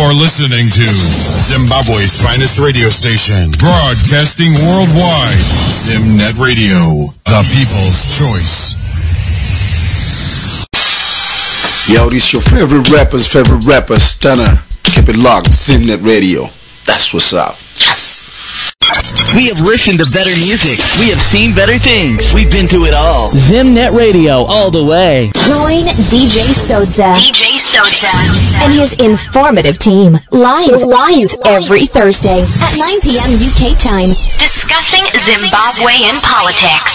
You're listening to Zimbabwe's finest radio station, broadcasting worldwide. Zimnet Radio, the people's choice. Yo, this your favorite rapper, Stunner. Keep it locked, Zimnet Radio. That's what's up. Yes! We have listened to better music. We have seen better things. We've been to it all. Zimnet Radio, all the way. Join DJ Sodza. And his informative team. Live every Thursday at 9 p.m. UK time. Discussing Zimbabwean politics.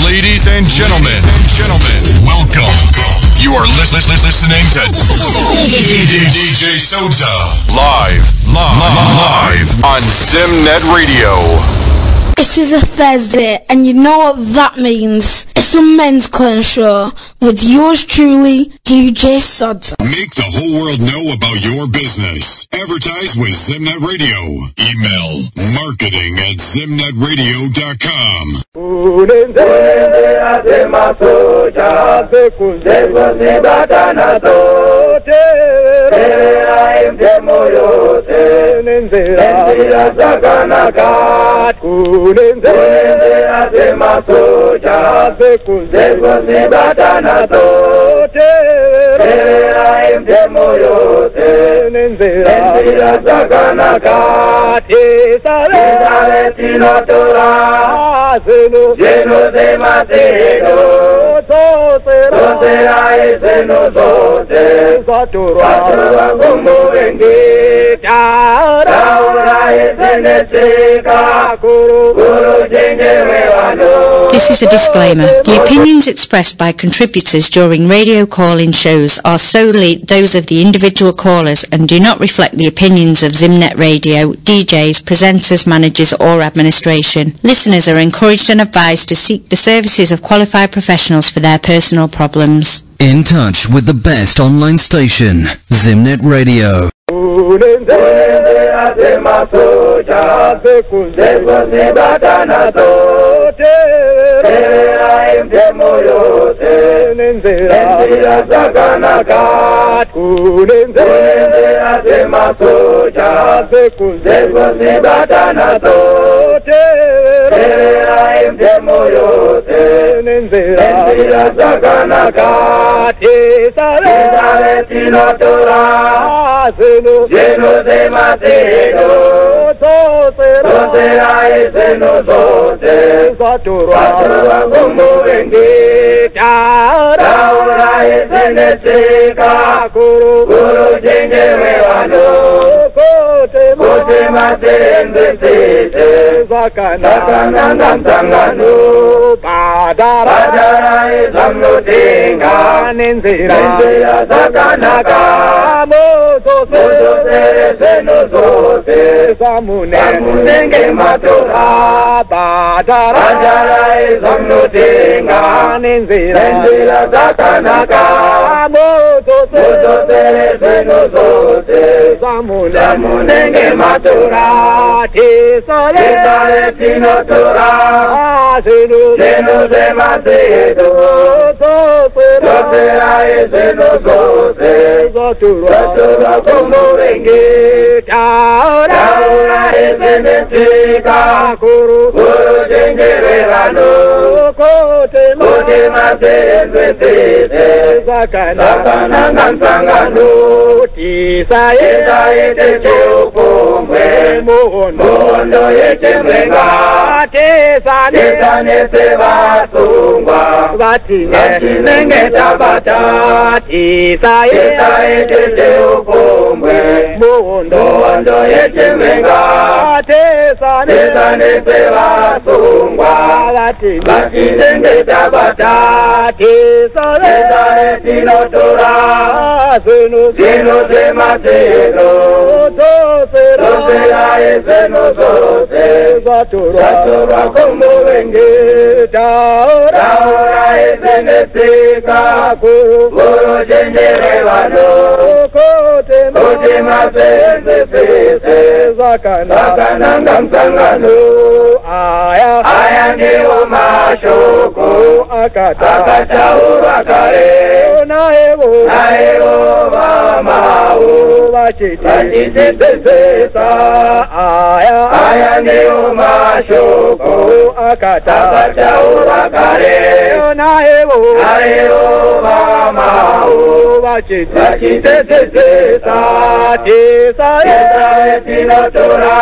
Ladies and gentlemen, welcome. You are listening to DJ Sodza live on Zimnet Radio. It is a Thursday, and you know what that means. It's a men's corner show with yours truly, DJ Sodza. Make the whole world know about your business. Advertise with Zimnet Radio. Email marketing@zimnetradio.com. This is a disclaimer. The opinions expressed by contributors during radio call-in shows are solely those of the individual callers and do not reflect the opinions of Zimnet Radio, DJs, presenters, managers or administration. Listeners are encouraged and advised to seek the services of qualified professionals for their personal problems. In touch with the best online station, Zimnet Radio. ezenesika guru chenjere vano kuti masenze sese zakananga msangano aya ndiwo mashoko akataurwa kare naevo vamao vachitesesa aya ndiwo mashoko akataurwa kare naevo vamao vachitesesa tesa tinotora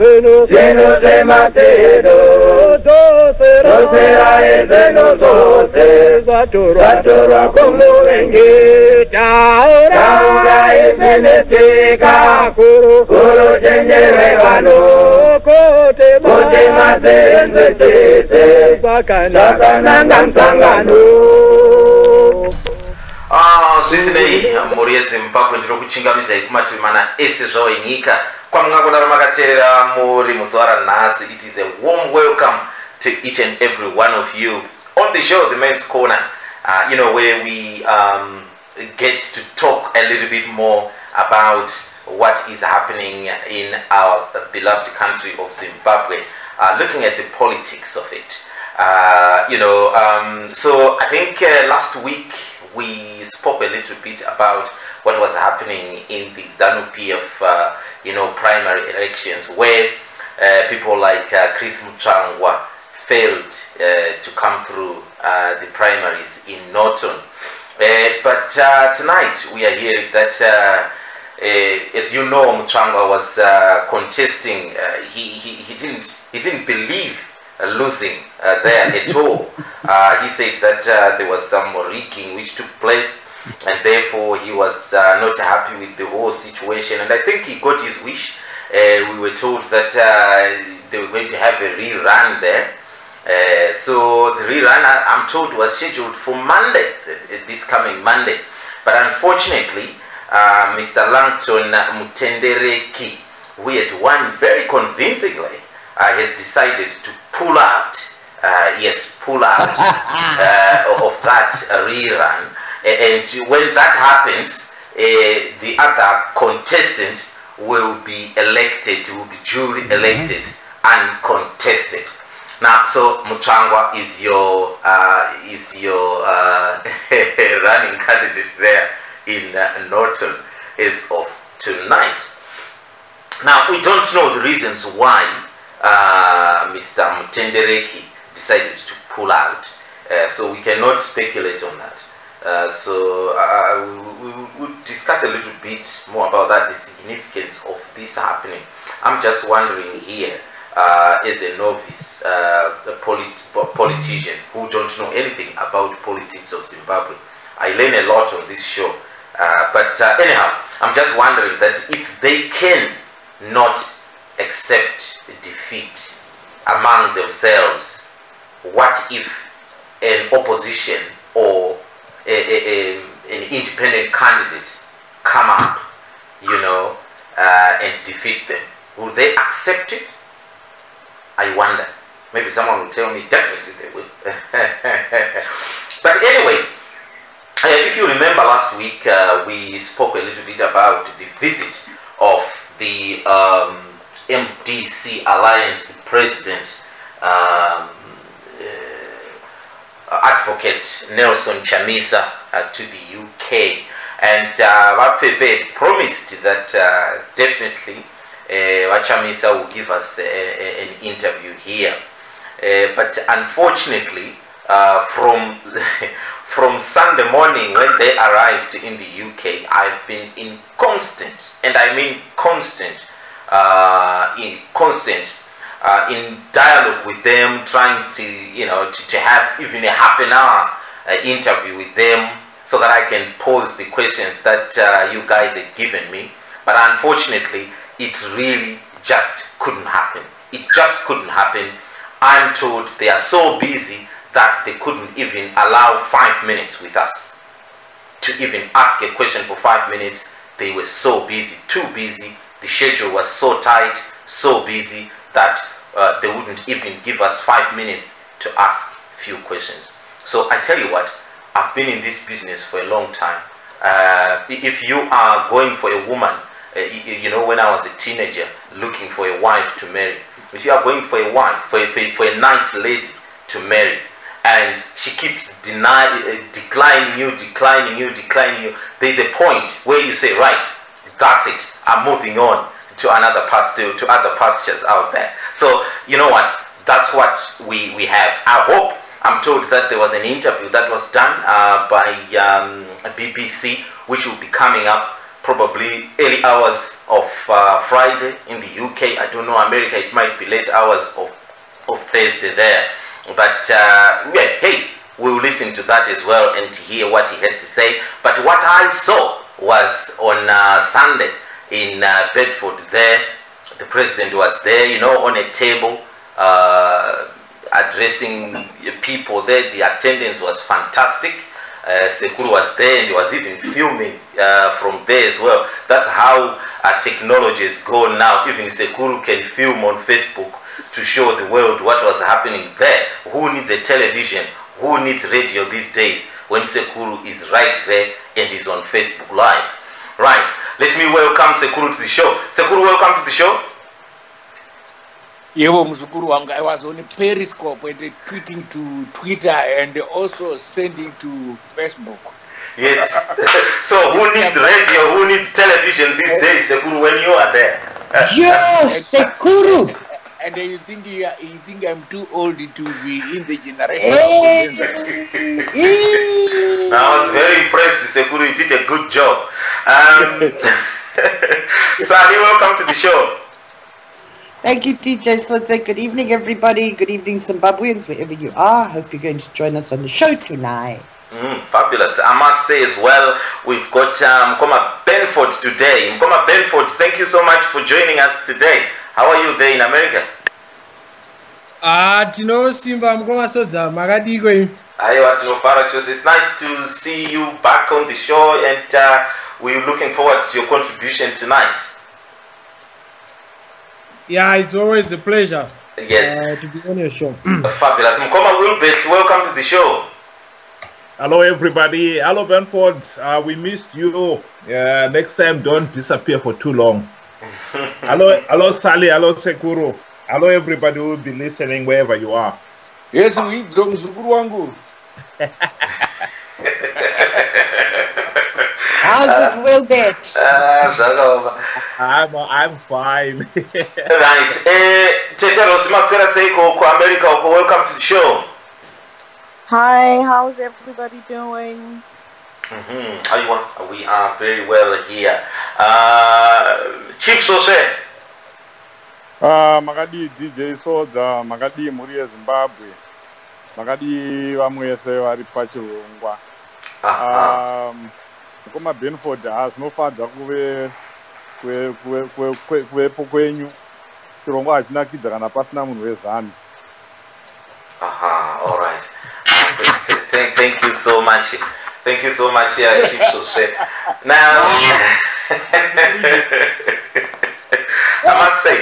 zeno zematedo dosera ezeno zose zatorwa kumurenge taura ezenesika kuru chenjere vano kote mazenze tese zakananga msangano. Zvisinei mhuri yeZimbabwe ndiri kuchingamidza kumativi mana ese zvawo enyika kwamungakudaro makateerera muri muzuva ranhasi. It is a warm welcome to each and every one of you on the show, the Men's Corner, where we get to talk a little bit more about what is happening in our beloved country of Zimbabwe, looking at the politics of it. So I think last week we spoke a little bit about what was happening in the ZANU-PF, primary elections, where people like Chris Mutsvangwa failed to come through the primaries in Norton. But tonight we are hearing that, as you know, Mutsvangwa was contesting. He didn't believe losing there at all. He said that there was some rigging which took place, and therefore he was not happy with the whole situation. And I think he got his wish. We were told that they were going to have a rerun there. So the rerun, I'm told, was scheduled for Monday, this coming Monday. But unfortunately, Mr. Langton Mutendereki, who had won very convincingly, has decided to pull out, pull out of that rerun. And when that happens, the other contestant will be elected, will be duly elected, uncontested. Now, so Mutsvangwa is your running candidate there in Norton as of tonight. Now, we don't know the reasons why Mr. Mutendereki decided to pull out, so we cannot speculate on that. We will discuss a little bit more about that, the significance of this happening. I'm just wondering here, as a novice politician who don't know anything about politics of Zimbabwe, I learn a lot on this show. But anyhow, I'm just wondering that if they can not accept defeat among themselves, what if an opposition or an independent candidate come up, and defeat them? Will they accept it? I wonder. Maybe someone will tell me definitely they will. But anyway, if you remember last week, we spoke a little bit about the visit of the MDC Alliance President, Advocate Nelson Chamisa, to the UK. And Vapepe promised that definitely Chamisa will give us an interview here. But unfortunately, from Sunday morning when they arrived in the UK, I've been in constant, and I mean constant, in dialogue with them, trying to have even a half an hour interview with them so that I can pose the questions that you guys had given me. But unfortunately, it really just couldn't happen. It just couldn't happen. I'm told they are so busy that they couldn't even allow 5 minutes with us. To even ask a question for 5 minutes, they were so busy, too busy. The schedule was so tight, so busy that they wouldn't even give us 5 minutes to ask few questions. So I tell you what, I've been in this business for a long time. If you are going for a woman, you know, when I was a teenager looking for a wife to marry, if you are going for a wife, for a nice lady to marry, and she keeps declining you, there's a point where you say, right, that's it, I'm moving on to another pasture, to other pastures out there. So you know what, that's what we have. I'm told that there was an interview that was done by BBC, which will be coming up probably early hours of Friday in the UK. I don't know, America, it might be late hours of Thursday there. But yeah, hey, we'll listen to that as well and hear what he had to say. But what I saw was on Sunday in Bedford there. The president was there, you know, on a table addressing people there. The attendance was fantastic. Sekuru was there, and he was even filming from there as well. That's how technology is going now. Even Sekuru can film on Facebook to show the world what was happening there. Who needs a television? Who needs radio these days when Sekuru is right there and is on Facebook Live? Right, let me welcome Sekuru to the show. Sekuru, welcome to the show. Yevo muzukuru wanga, I was on Periscope and tweeting to Twitter and also sending to Facebook. Yes. So who needs radio? Who needs television these days, Sekuru, when you are there? Yo, Sekuru! And you think I'm too old to be in the generation of I was very impressed, Sekuru. You did a good job. Sally, welcome to the show. Thank you, DJ Sodza. Good evening, everybody. Good evening, Zimbabweans, wherever you are. Hope you're going to join us on the show tonight. Fabulous. I must say as well, we've got Mkoma Benford today. Mkoma Benford, thank you so much for joining us today. How are you there in America? Tino Simba Mkoma Sodza, Magadi going. It's nice to see you back on the show, and we're looking forward to your contribution tonight. Yeah, it's always a pleasure. Yes. To be on your show. Fabulous. Mkoma Wilbert, welcome to the show. Hello, everybody. Hello, Benford. We missed you. Next time, don't disappear for too long. Hello, Sally. Hello, Sekuru. Hello, everybody who will be listening wherever you are. Yes, we don't Wangu. How's it, Wilbert? I'm fine. Right. Tete Rosimaswera Seiko, America, welcome to the show. Hi, how's everybody doing? We are very well here. Chief Sose. Magadi DJ Sodza, Magadi Muria Zimbabwe, Magadi Vamwese vari pachirongwa. Mukoma Benford has no fadza kuvepo kwenyu. Chirongwa hachinakidza kana pasina munhu wezanu. All right. Thank you so much. Thank you so much, Chief Sose. Now, I must say,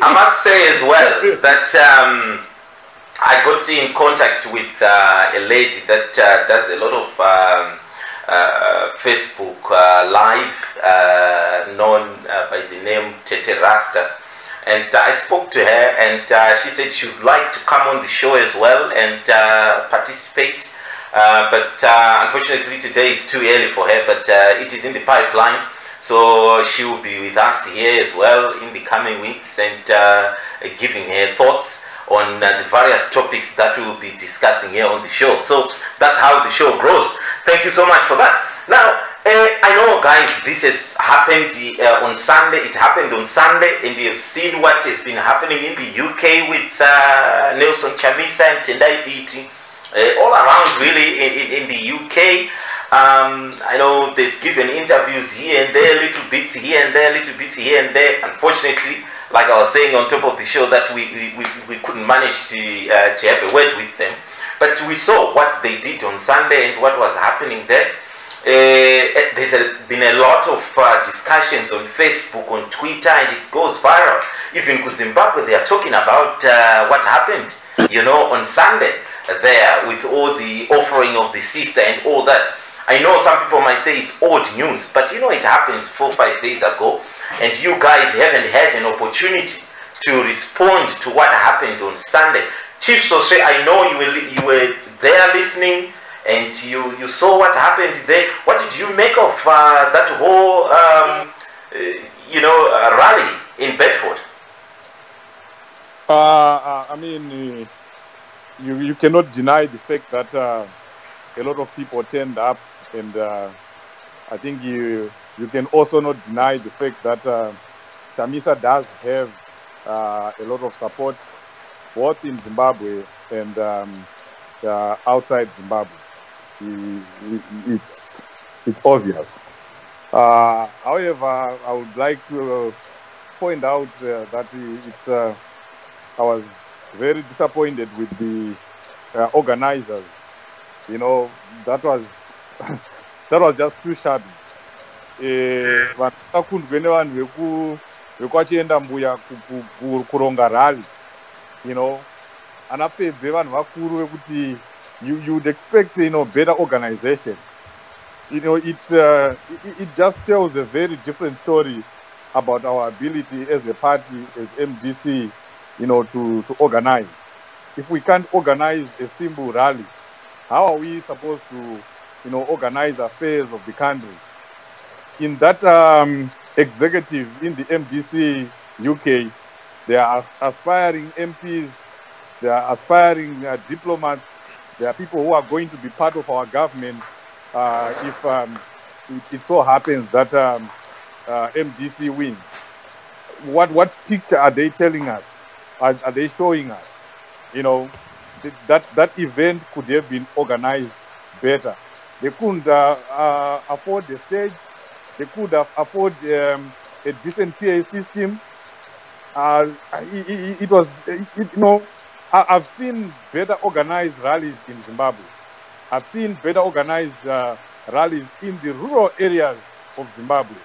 I must say as well that I got in contact with a lady that does a lot of Facebook Live, known by the name Tete Rasta. And I spoke to her, and she said she would like to come on the show as well and participate. But unfortunately today is too early for her, but it is in the pipeline. So she will be with us here as well in the coming weeks and giving her thoughts on the various topics that we will be discussing here on the show. So that's how the show grows. Thank you so much for that. Now, I know, guys, this has happened on Sunday. It happened on Sunday, and you have seen what has been happening in the UK with Nelson Chamisa and Tendai Biti, all around really in the UK. I know they've given interviews here and there, little bits here and there, little bits here and there. Unfortunately, like I was saying on top of the show, that we couldn't manage to have a word with them. But we saw what they did on Sunday and what was happening there. There's been a lot of discussions on Facebook, on Twitter, and it goes viral. even to Zimbabwe, they are talking about what happened, on Sunday there with all the offering of the sister and all that. I know some people might say it's old news, but it happened 4 or 5 days ago, and you guys haven't had an opportunity to respond to what happened on Sunday. Chief Soshe, I know you were there listening, and you saw what happened there. What did you make of that whole, rally in Bedford? I mean, you cannot deny the fact that a lot of people turned up, and I think you can also not deny the fact that Chamisa does have a lot of support both in Zimbabwe and outside Zimbabwe. It's obvious. However, I would like to point out that I was very disappointed with the organizers. That was that was just too shabby. Vekwachienda mbuya kuronga rally, anapedze vanhu vakuru vekuti you would expect better organization. It just tells a very different story about our ability as a party, as MDC, to organize. If we can't organize a simple rally, how are we supposed to organize affairs of the country? In that executive in the MDC UK, there are aspiring MPs, there are aspiring diplomats, there are people who are going to be part of our government if it so happens that MDC wins. What picture are they telling us? Are they showing us? That event could have been organized better. They couldn't afford the stage. They could have afford a decent PA system. I've seen better organized rallies in Zimbabwe. I've seen better organized rallies in the rural areas of Zimbabwe.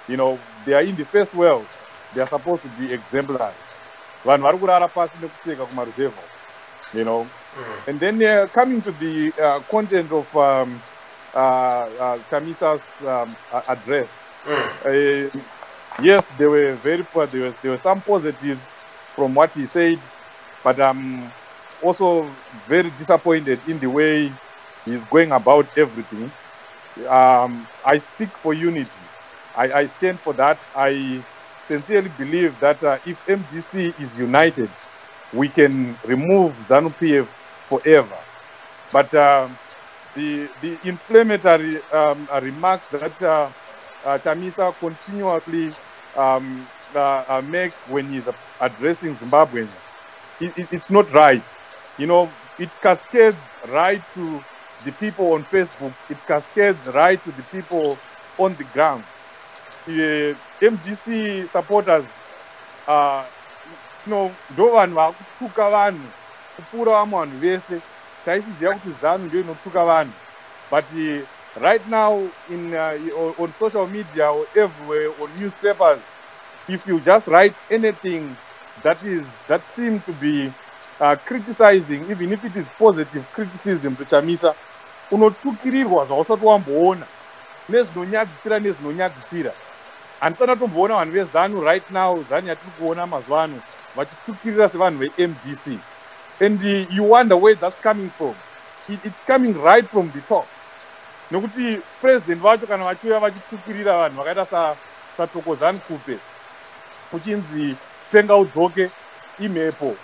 They are in the first world. They are supposed to be exemplary. And then coming to the content of Chamisa'S address, yes, they were very poor. There were some positives from what he said, but I'm also very disappointed in the way he's going about everything. I speak for unity. I stand for that. I sincerely believe that if MDC is united, we can remove ZANU-PF forever. But the inflammatory remarks that Chamisa continuously make when he's addressing Zimbabweans, it's not right. It cascades right to the people on Facebook. It cascades right to the people on the ground. MDC supporters, ndo vanhu vakutuka vanhu kupfuura vamwe vanhu vese. Taisiziva kuti ZANU ndio inotuka vanhu, but right now on social media or everywhere, on newspapers, if you just write anything that seems to be criticizing, even if it is positive criticism to Chamisa, unotukirirwa zvausati wamboona nezvinonyadzisira nezvinonyadzisira. Handisana tomboona vanhu vezanu right now, ZANU yatiri kuona mazuva ano vachitukirira sevanhu veMDC. And you wonder where that's coming from. It's coming right from the top. Nokuti president vacho kana vachiuya vachitukirira vanhu vakaita saThokozani Kupe, kuchinzi penga udzoke imhepo.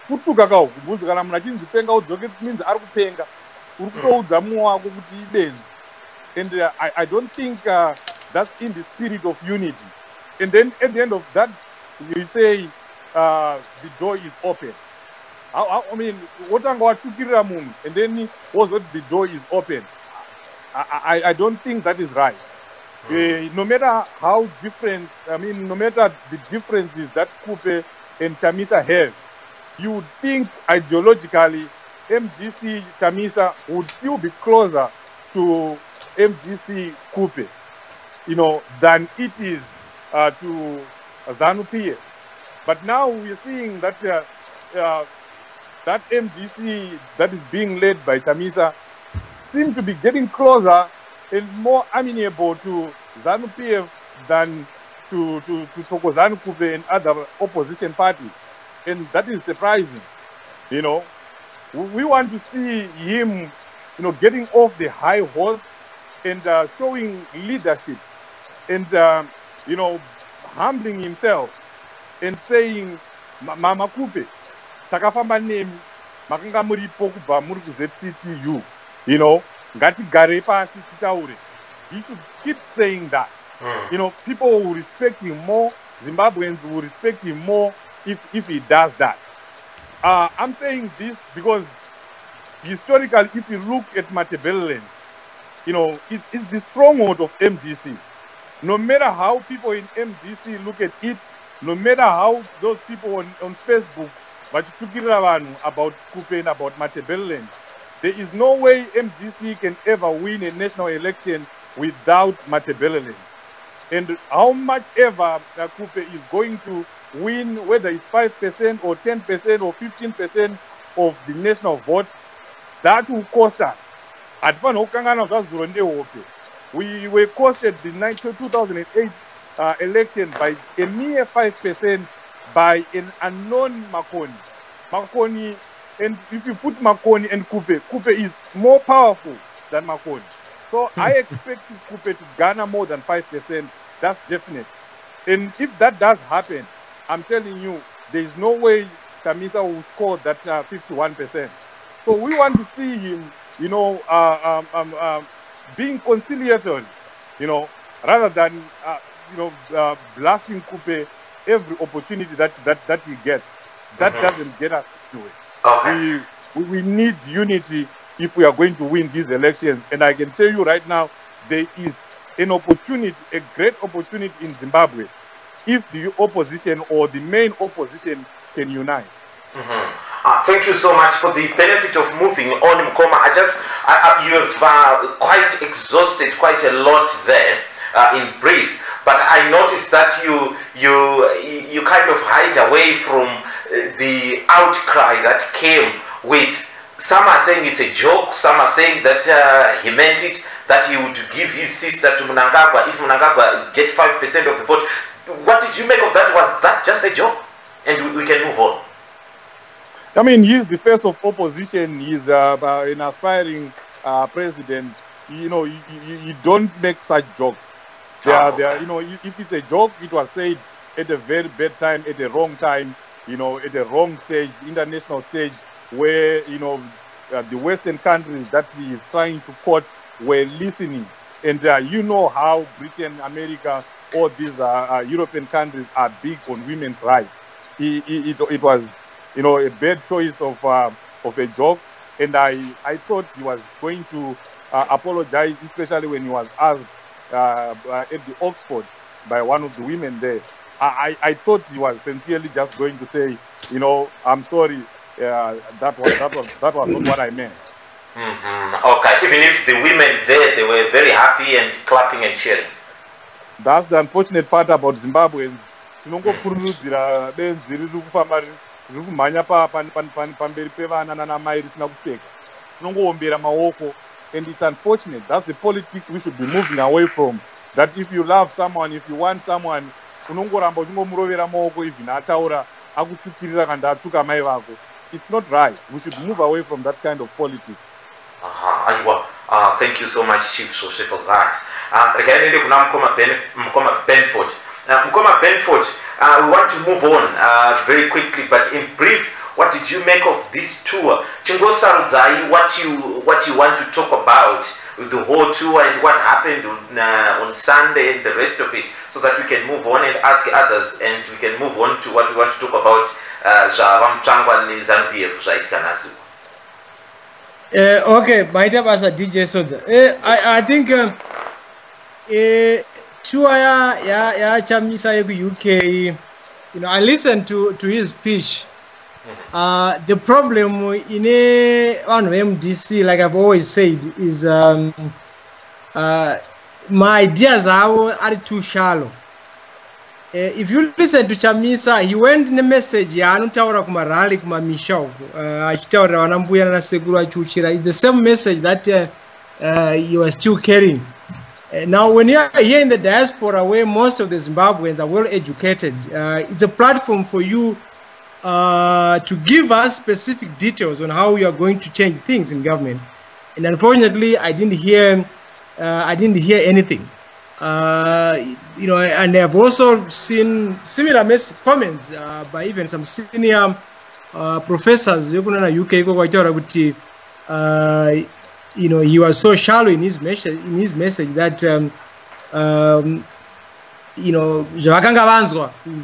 Kutuka kawo kubvunza kana munhu achinzi penga udzoke, it means ari kupenga. Uri kutoudza mumwe wako kuti ibenzi. And I don't think that's in the spirit of unity. And then at the end of that, you say the door is open. I mean, what I'm going to kill and then was what the door is open. I don't think that is right. No matter how different, no matter the differences that Kupe and Chamisa have, you would think ideologically MDC Chamisa would still be closer to MDC Kupe, than it is to ZANU-PF. But now we're seeing that that MDC that is being led by Chamisa seems to be getting closer and more amenable to ZANU-PF than to Thokozani Kupe and other opposition parties. And that is surprising. You know, we want to see him, you know, getting off the high horse and showing leadership and, you know, humbling himself and saying, Mama Kupe, takafamba nemi, makanga muripo kubva muri ku ZCTU, you know, ngatigare pasi titaure. He should keep saying that. You know, people will respect him more, Zimbabweans will respect him more if he does that. I'm saying this because historically, if you look at Matabeleland, you know, it's the stronghold of MDC. No matter how people in MDC look at it, no matter how those people on Facebook about Kupe and about Matabeleland, there is no way MDC can ever win a national election without Matabeleland. And how much ever Kupe is going to win, whether it's 5% or 10% or 15% of the national vote, that will cost us. We were costed the 2008 election by a mere 5% by an unknown Makoni. Makoni, and if you put Makoni and Kupe, Kupe is more powerful than Makoni. So I expect Kupe to garner more than 5%. That's definite. And if that does happen, I'm telling you, there is no way Chamisa will score that 51%. So we want to see him, you know, being conciliatory, you know, rather than, you know, blasting Kupe every opportunity that he gets. That doesn't get us to it. Okay. We need unity if we are going to win these elections. And I can tell you right now, there is an opportunity, a great opportunity in Zimbabwe, if the opposition or the main opposition can unite. Thank you so much. For the benefit of moving on, Mkoma, you have quite exhausted quite a lot there in brief. But I noticed that you kind of hide away from the outcry that came with, some are saying it's a joke, some are saying that he meant it, that he would give his sister to Mnangagwa if Mnangagwa get 5% of the vote. What did you make of that? Was that just a joke? And we can move on. I mean, he's the face of opposition. He's an aspiring president. You know, you don't make such jokes. You know, if it's a joke, it was said at a very bad time, at the wrong time, you know, at the wrong stage, international stage, where, you know, the Western countries that he is trying to quote were listening. And you know how Britain, America, all these European countries are big on women's rights. It was, you know, a bad choice of a joke. And I thought he was going to apologize, especially when he was asked at the Oxford by one of the women there. I thought he was sincerely just going to say, you know, I'm sorry, that was not what I meant. Okay, even if the women there, they were very happy and clapping and cheering. That's the unfortunate part about Zimbabweans. And it's unfortunate. That's the politics we should be moving away from. That if you love someone, if you want someone, it's not right. We should move away from that kind of politics. Thank you so much, Chief, for that. Regarding Mkoma Benford. Mkoma Benford, we want to move on very quickly, but in brief, what did you make of this tour? Chingosarudzai, what you want to talk about with the whole tour and what happened on Sunday and the rest of it, so that we can move on and ask others, and we can move on to what we want to talk about. Okay, my job as a DJ Sodza. I think tour ya Chamisa UK, you know, I listened to his speech. The problem in on MDC, like I've always said, is my ideas are too shallow. if you listen to Chamisa, he went in a message yaanotaura kumarally kumamisha uko achitaurira vana mbuya nana sekuru achiuchira. It's the same message that you are still carrying. Now, when you are here in the diaspora, where most of the Zimbabweans are well educated, it's a platform for you to give us specific details on how you are going to change things in government. And unfortunately, I didn't hear anything. You know, and I've also seen similar comments by even some senior professors. You know, he was so shallow in his message that you know,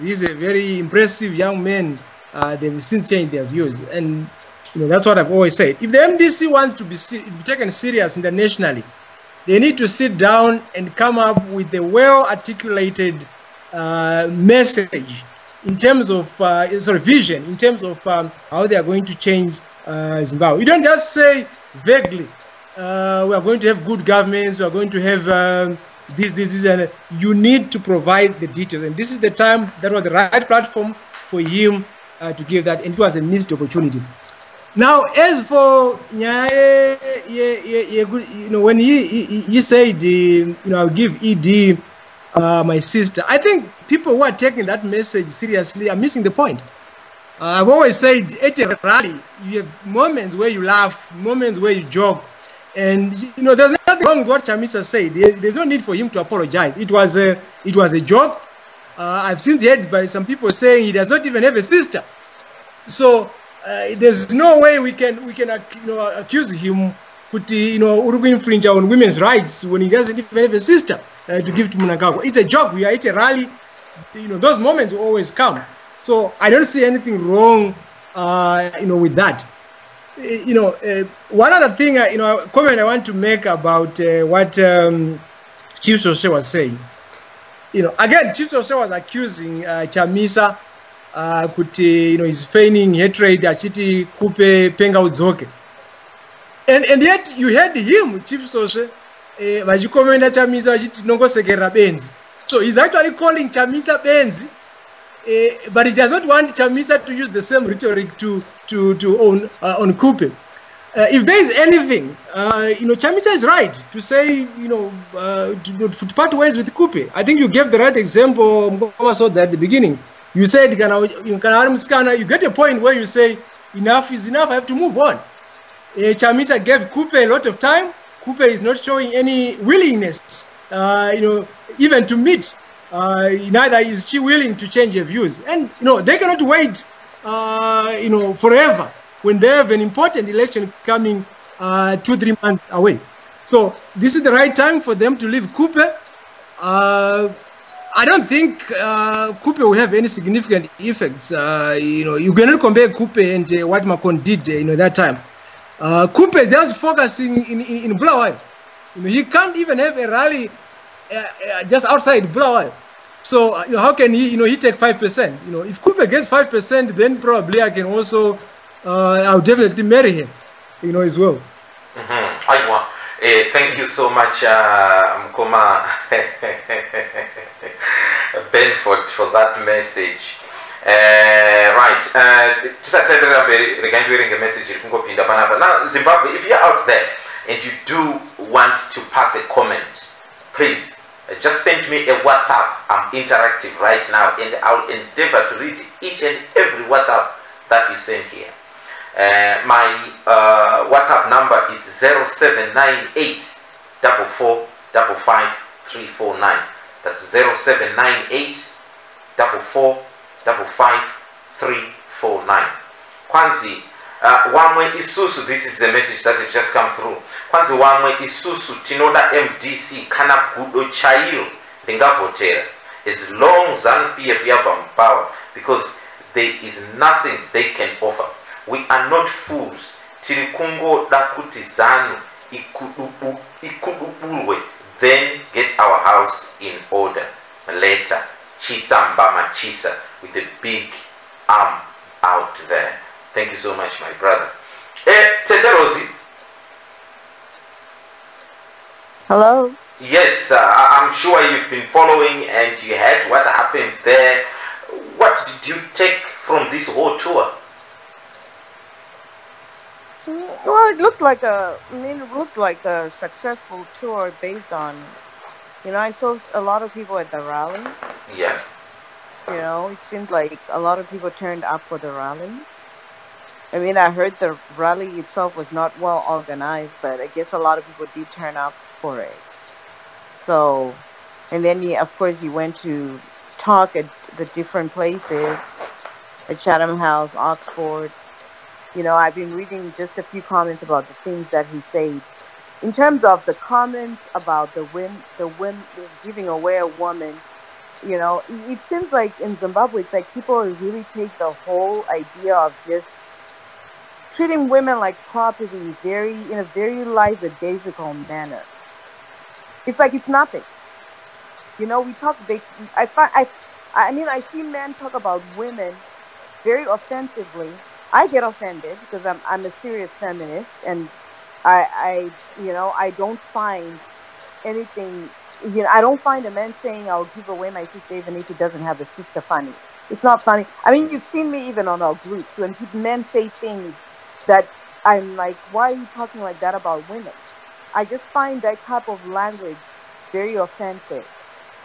he's a very impressive young man. They've since changed their views, and you know, that's what I've always said. If the MDC wants to be taken serious internationally, they need to sit down and come up with a well-articulated message in terms of vision, in terms of how they are going to change Zimbabwe. You don't just say vaguely, we are going to have good governments, we are going to have this, and you need to provide the details. And this is the time, that was the right platform for him to give that, and it was a missed opportunity. Now, as for you know, when he said, you know, I'll give ED my sister, I think people who are taking that message seriously are missing the point. I've always said at a rally, you have moments where you laugh, moments where you joke, and you know, there's nothing wrong with what Chamisa said. There's no need for him to apologize. It was a joke. I've since heard by some people saying he does not even have a sister. So there's no way we can accuse him with infringe on women's rights when he doesn't even have a sister to give to Mnangagwa. It's a joke. We are at a rally. You know, those moments will always come. So I don't see anything wrong, with that. One other thing, comment I want to make about what Chief Soshe was saying. Again, Chief Soshe was accusing Chamisa. Kuti he's feigning hatred, achiti kupe penga udzoke, and yet you heard him, Chief Soshe, vachikomenda Chamisa vachiti nongosekera benzi. So he's actually calling Chamisa benzi, but he does not want Chamisa to use the same rhetoric on Kupe. If there is anything, Chamisa is right to say, to part ways with Kupe. I think you gave the right example, Sodza, at the beginning. You said, you get a point where you say, enough is enough, I have to move on. Chamisa gave Kupe a lot of time. Kupe is not showing any willingness, even to meet. Neither is she willing to change her views. And, they cannot wait, forever when they have an important election coming 2-3 months away. So this is the right time for them to leave Kupe. I don't think Kupe will have any significant effects. You cannot compare Kupe and what Macron did, that time. Kupe is just focusing in Bulawayo. He can't even have a rally just outside Bulawayo. So how can he take 5%? If Kupe gets 5%, then probably I can also, I'll definitely marry him, as well. Thank you so much, Mkoma Benford, for that message. Right, now, Zimbabwe, if you're out there and you do want to pass a comment, please just send me a WhatsApp. I'm interactive right now, and I'll endeavor to read each and every WhatsApp that you send here. My WhatsApp number is 0798 44 55 349. That's 0798 44 55 349. Kwanzi wamwe isusu, this is the message that has just come through. Kwanzi wamwe isusu tinoda MDC kana gudo chairo ndingavotera as long as ZANU-PF yabva power, because there is nothing they can offer. We are not fools. Tiri kungoda kuti ZANU ikudubulwe, then get our house in order. Later, Chisamba Chisa with a big arm out there. Thank you so much, my brother. Hello. Yes, I'm sure you've been following and you heard what happens there. What did you take from this whole tour? Well, it looked like a successful tour based on, I saw a lot of people at the rally. Yes. It seemed like a lot of people turned up for the rally. I mean, I heard the rally itself was not well organized, but I guess a lot of people did turn up for it. So, and then of course he went to talk at the different places, at Chatham House, Oxford. I've been reading just a few comments about the things that he said. In terms of the comments about the women giving away a woman, it seems like in Zimbabwe, it's like people really take the whole idea of just treating women like property in a very lackadaisical manner. It's like it's nothing. We talk. I see men talk about women very offensively. I get offended because I'm a serious feminist, and I don't find anything. I don't find a man saying I'll give away my sister even if he doesn't have a sister funny. It's not funny. I mean, you've seen me even on our groups when men say things that I'm like, why are you talking like that about women? I just find that type of language very offensive.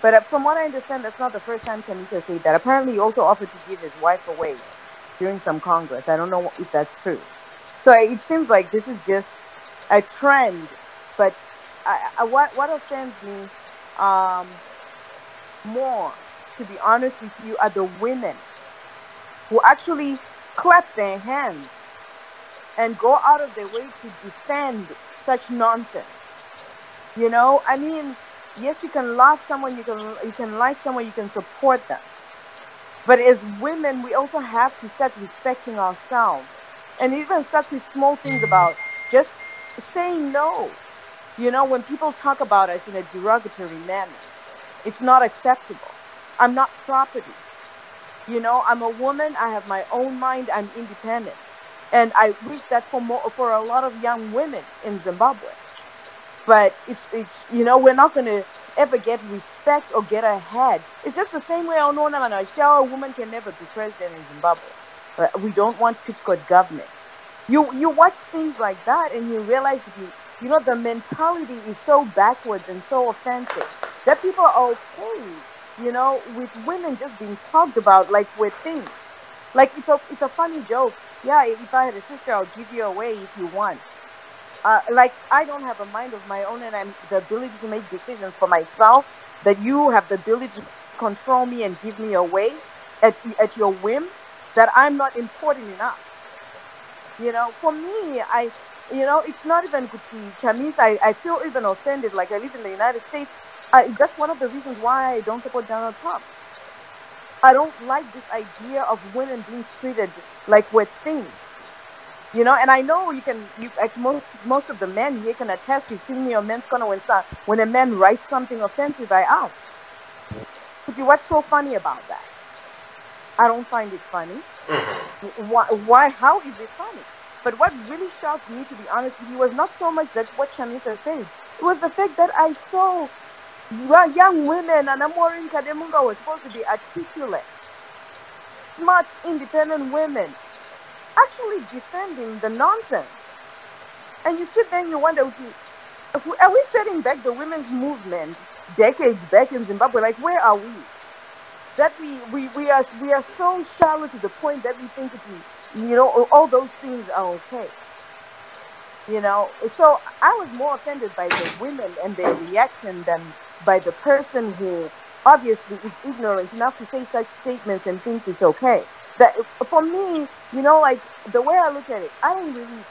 But from what I understand, that's not the first time Chamisa said that. Apparently, he also offered to give his wife away during some congress. I don't know if that's true. So it seems like this is just a trend. But what offends me more, to be honest with you, are the women who actually clap their hands and go out of their way to defend such nonsense. I mean, yes, you can love someone, you can like someone, you can support them. But as women, we also have to start respecting ourselves and even start with small things about just saying no. When people talk about us in a derogatory manner, it's not acceptable. I'm not property. I'm a woman. I have my own mind. I'm independent. And I wish that for a lot of young women in Zimbabwe. But it's we're not going to ever get respect or get ahead. It's just the same way a woman can never be president in Zimbabwe. We don't want Pitchcourt government. You watch things like that and you realize that the mentality is so backwards and so offensive that people are okay, with women just being talked about like we're things. Like it's a funny joke. Yeah, if I had a sister, I'll give you away if you want. Like I don't have a mind of my own and I'm the ability to make decisions for myself, that you have the ability to control me and give me away at your whim, that I'm not important enough. For me, it's not even good to Chamisa. I feel even offended. Like I live in the United States. That's one of the reasons why I don't support Donald Trump. I don't like this idea of women being treated like we're things. And I know like most of the men here can attest to seeing me on Men's Corner when a man writes something offensive, I ask, what's so funny about that? I don't find it funny. Why? How is it funny? But what really shocked me, to be honest with you, was not so much that what Chamisa said. It was the fact that I saw young women, and Amorin Kademunga was supposed to be articulate, smart, independent women, actually defending the nonsense. And you sit there and you wonder, are we setting back the women's movement decades back in Zimbabwe? Like, where are we? That we are so shallow to the point that we think all those things are okay. So I was more offended by the women and their reaction than by the person who obviously is ignorant enough to say such statements and thinks it's okay. That for me, like the way I look at it, I don't really.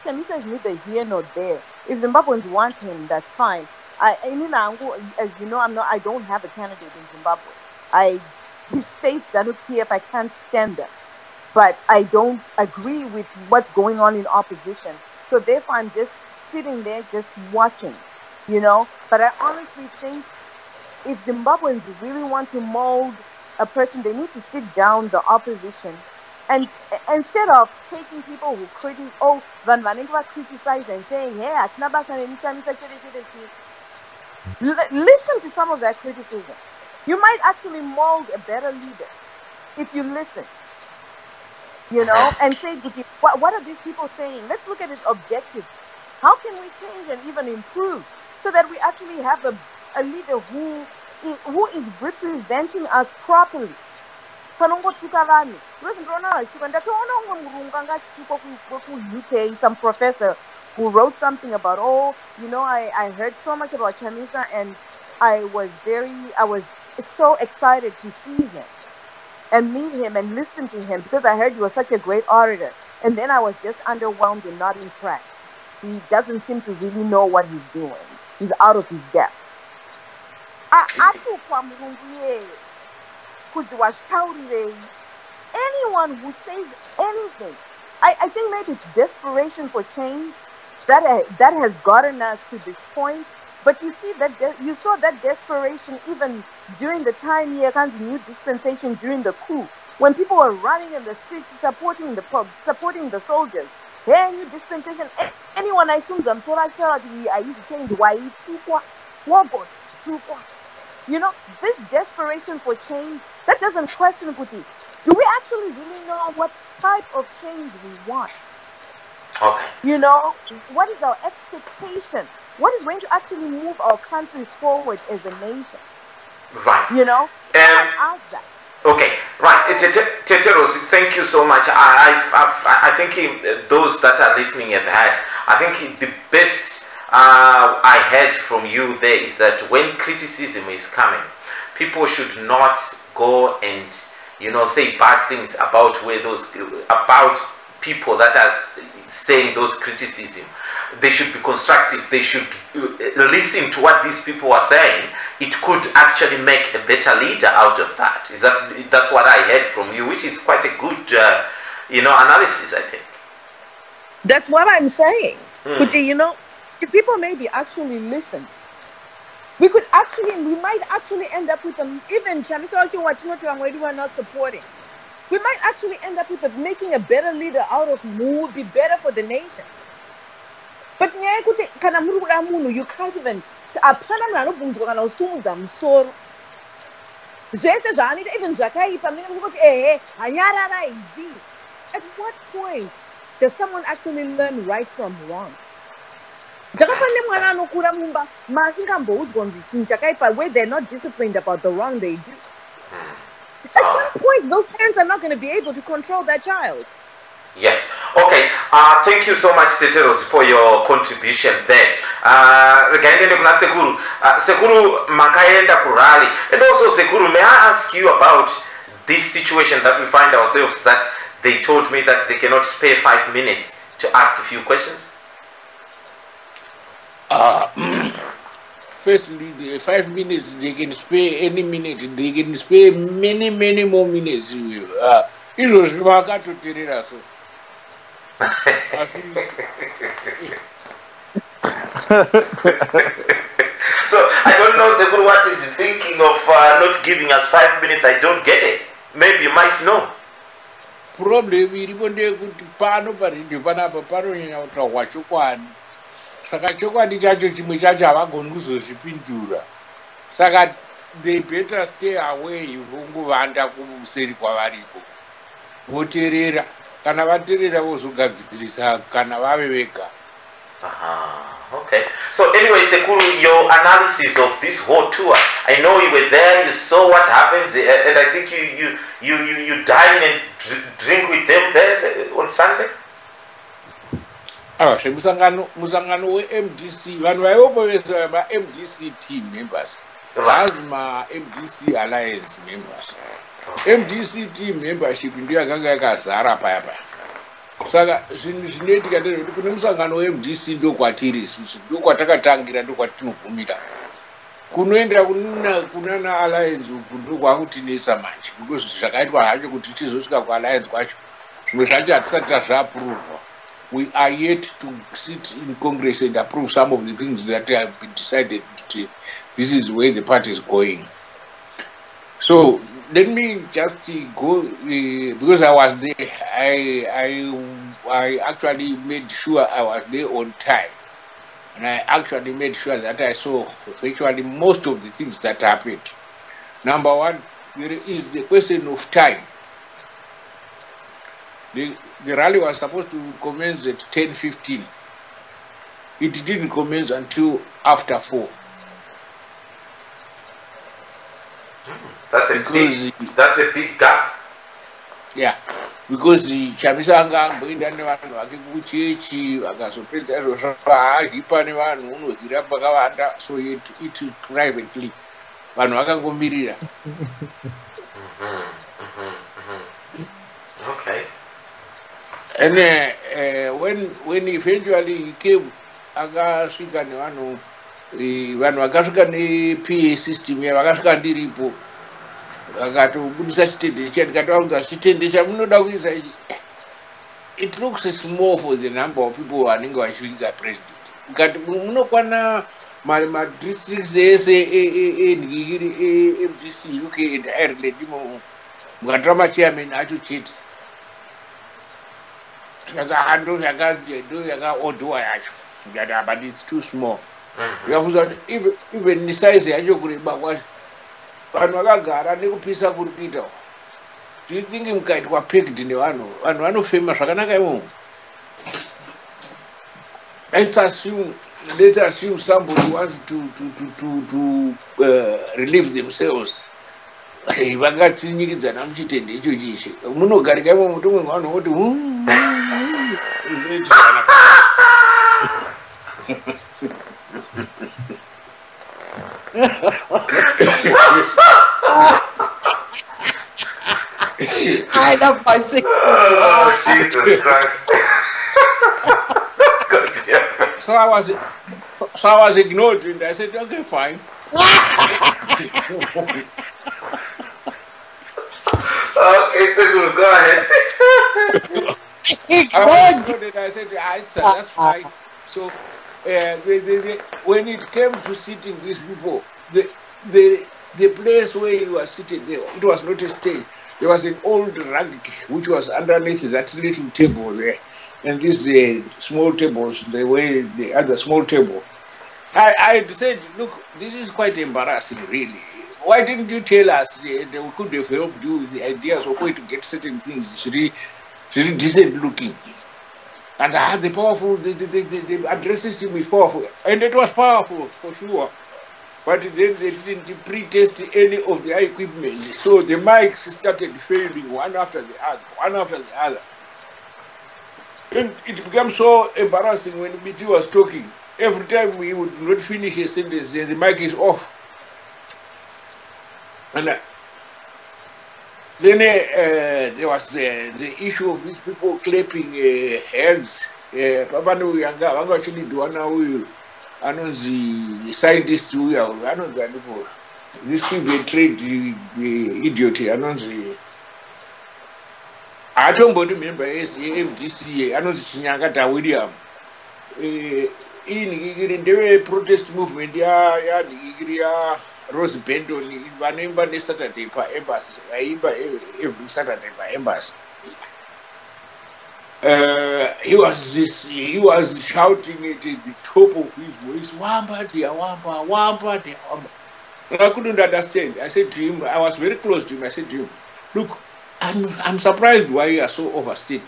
Chamisa is neither here nor there. If Zimbabweans want him, that's fine. As you know, I don't have a candidate in Zimbabwe. I stay ZANU-PF. I can't stand them, but I don't agree with what's going on in opposition. So therefore, I'm just sitting there, just watching. But I honestly think if Zimbabweans really want to mold a person, they need to sit down the opposition, and instead of taking people who criticize and saying, hey, Listen to some of that criticism. You might actually mold a better leader if you listen. You know, and say, what are these people saying? Let's look at it objectively. How can we change and even improve so that we actually have a leader who is representing us properly? UK, some professor who wrote something about, I heard so much about Chamisa and I was so excited to see him and meet him and listen to him because I heard he was such a great orator. And then I was just underwhelmed and not impressed. He doesn't seem to really know what he's doing. He's out of his depth. Anyone who says anything, I think maybe it's desperation for change that has gotten us to this point. But you see you saw that desperation even during the time here comes the new dispensation during the coup, when people were running in the streets supporting the soldiers. Hey, new dispensation. Anyone I assume them so I used to change why you know, this desperation for change that doesn't question Kuti. Do we actually really know what type of change we want? Okay. You know, what is our expectation? What is going to actually move our country forward as a nation? Right. You know, ask that. Okay, right. Teteros, thank you so much. I think those that are listening have had. I think the best I heard from you there is that when criticism is coming, people should not go and say bad things about about people that are saying those criticism. They should be constructive. They should listen to what these people are saying. It could actually make a better leader out of that. That's what I heard from you, which is quite a good analysis, I think. That's what I'm saying. But if people maybe actually listen, we might actually end up with them. Even Chamisa UK, we're not supporting. We might actually end up with making a better leader out of who would be better for the nation. But you can't even at what point does someone actually learn right from wrong? Where they're not disciplined about the wrong they do. At some point, those parents are not going to be able to control their child. Yes. Okay. Thank you so much, Teteros, for your contribution there. Sekuru makaenda kurali. And also, Sekuru, may I ask you about this situation that we find ourselves, that they told me that they cannot spare 5 minutes to ask a few questions? Firstly, the 5 minutes, they can spare any minute. They can spare many, many more minutes. It was Maka to Terera. So I don't know, Sekuru, what is the thinking of not giving us 5 minutes? I don't get it. Maybe you might know. Probably we responded to Pano, but in the Panapa Pano, Wachuan. Saka chokwadi chacho chimwe chacho havagonduzozvipindura. Saka they better stay away vonguvanda kuseri kwavariko. Voterera. Kana vaterera vozogadzirisa kana vave vega. Okay. So anyway, Sekuru, your analysis of this whole tour. I know you were there, you saw what happens, and I think you dine and drink with them there on Sunday. Musangano MDC, vanhu vaiombovezwa MDC team members, lazima MDC Alliance members. MDC team membership ndiyo yakanga yakazara paya paya. Saka zvinoitika ndezvekuti kune musangano weMDC ndokwatiri isusu, ndokwatakatangira, ndokwatinogumira. Kunoenda kunana Alliance uku ndokwakutinesa manje, because zvakaitwa hacho kuti tichizosvika kuAlliance kwacho, zvimwe zvacho hatisati tazvaapuruvha. We are yet to sit in Congress and approve some of the things that have been decided. This is where the party is going. So let me just go, because I was there. I actually made sure I was there on time. And I actually made sure that I saw virtually most of the things that happened. Number one, there is the question of time. The rally was supposed to commence at 10:15. It didn't commence until after 4. That's a big gap. Yeah, because the Chamisa angoenda nevanhu vake kuchechi vakazopedza izvozvo haahipa nevanhu unohira pakavanda, so it privately vanhu vakangomirira. Okay. And when eventually he came, akasvika nevanhu vakasvika ne-PA system vakasvika ndiripo akatobudisa chitende chiya ndikatovaudza chitende chamunoda kuisa ichi, it looks small for the number of people vanenge vachivika president. Ukati munokwana madistricts ese enhikiri eMDC UK and Ireland imomo mukatora machairman acho chete, tikasa ndo yakaodhiwa yacho, but it's too small. Ukafunza kuti even nesize yacho kureba kwacho vanhu vakagara nekupisa kuri kuita. Do you think mukaitwa packed nevanhu vanofema zvakanaka imomo? Let's assume somebody wants to relieve themselves. Vakatsinyikidzana muchitende ichochi ichi munogarika imo muti umwe vanhu voti I love my sick. Oh, Jesus Christ. God damn. So I was ignored and I said, okay, fine. Okay, so go ahead. I said, that's fine. So when it came to sitting these people, the place where you were sitting there, it was not a stage. There was an old rug which was underneath that little table there, and these small tables, the other small table. I said, look, this is quite embarrassing, really. Why didn't you tell us they could have helped you with the ideas of where to get certain things? It's really decent looking. And the powerful, the address system is powerful. And it was powerful, for sure. But then they didn't pre-test any of the equipment. So the mics started failing one after the other. And it became so embarrassing when BT was talking. Every time we would not finish a sentence, the mic is off. And then there was the issue of these people clapping hands. Papa actually do one the scientist who these people trained the idiot. I don't remember MDC. Chinyangata William. In the protest movement, Rose Bento, Vanimba Saturday for embassy, every Saturday for embassy. He was shouting at the top of his voice, Wamba dear, Wamba dear. I couldn't understand. I said to him, I was very close to him. I said to him, look, I'm surprised why you are so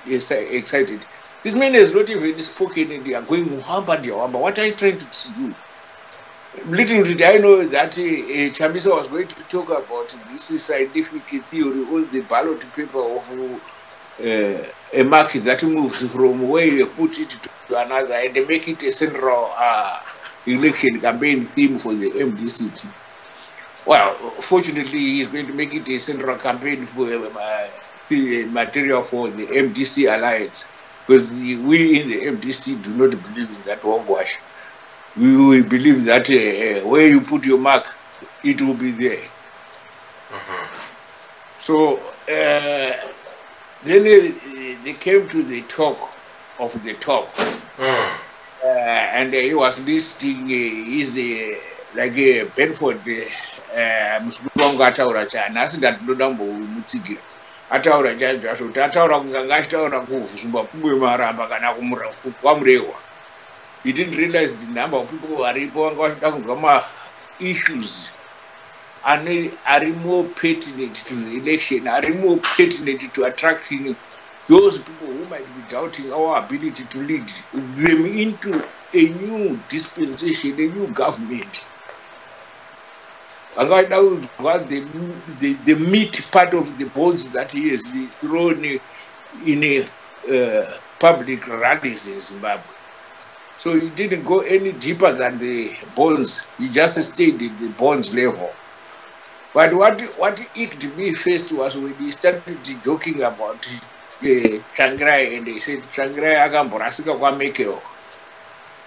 excited. This man has not even spoken and they are going Wamba dear, Wamba. What are you trying to do? Little did I know that Chamisa was going to talk about this scientific theory, all the ballot paper of a market that moves from where you put it to another and they make it a central election campaign theme for the MDC team. Well, fortunately, he's going to make it a central campaign for the material for the MDC Alliance, because we in the MDC do not believe in that hogwash. We believe that where you put your mark, it will be there. So then they came to the talk of the talk, and he was listing is like a Benford Musubongo ataura chana asi ndatodambo mutsigira ataura chaizvo ataura kunganga achitaura kuvhusumba kumwe maramba kana kwamurewa. He didn't realize the number of people who are reporting issues are more pertinent to the election, are more pertinent to attracting those people who might be doubting our ability to lead them into a new dispensation, a new government. And right now, what the meat part of the bonds that he has thrown in a public rallies in Zimbabwe. So he didn't go any deeper than the bonds. He just stayed at the bonds level. But what icked me first was when he started joking about Changrai, and they said Changrai akamborasika kwamekeo.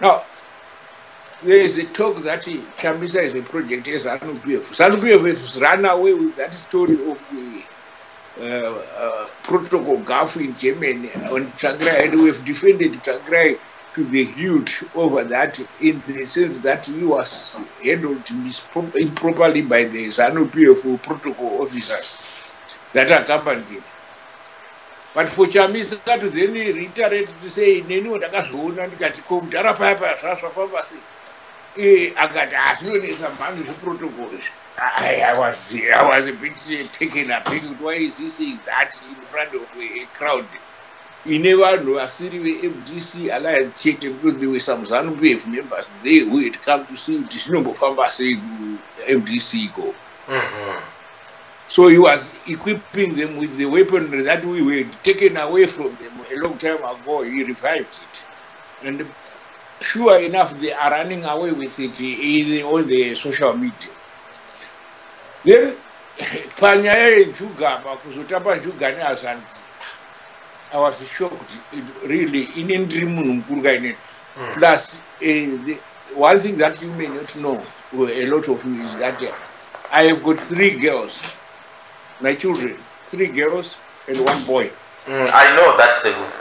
Now, there is a talk that Chamisa is a project as ZANU-PF. ZANU-PF has run away with that story of the protocol GAF in Germany on Changrai, and we have defended Changrai to the hilt over that, in the sense that he was handled improperly by the ZANU-PF protocol officers that accompanied him. But for Chamisa to then reiterate to say, Nenu Dakazoona Ndikatikomdara Papa Sasafabasi, Agata, some man protocols. I was a bit taken aback. Why is he saying that in front of a crowd? You never know a series FGC Alliance cheated because there were some ZANU-PF members there who had come to see this number of embassy FGC go. So he was equipping them with the weaponry that we were taken away from them a long time ago. He revived it. And sure enough, they are running away with it on the social media. Then, Panyaya Juga, Bakuzutapa Juga Azanzi. I was shocked, really, in Indrimun. Plus, one thing that you may not know, a lot of you, is that I have got 3 girls, my children, 3 girls and 1 boy. I know that's a good.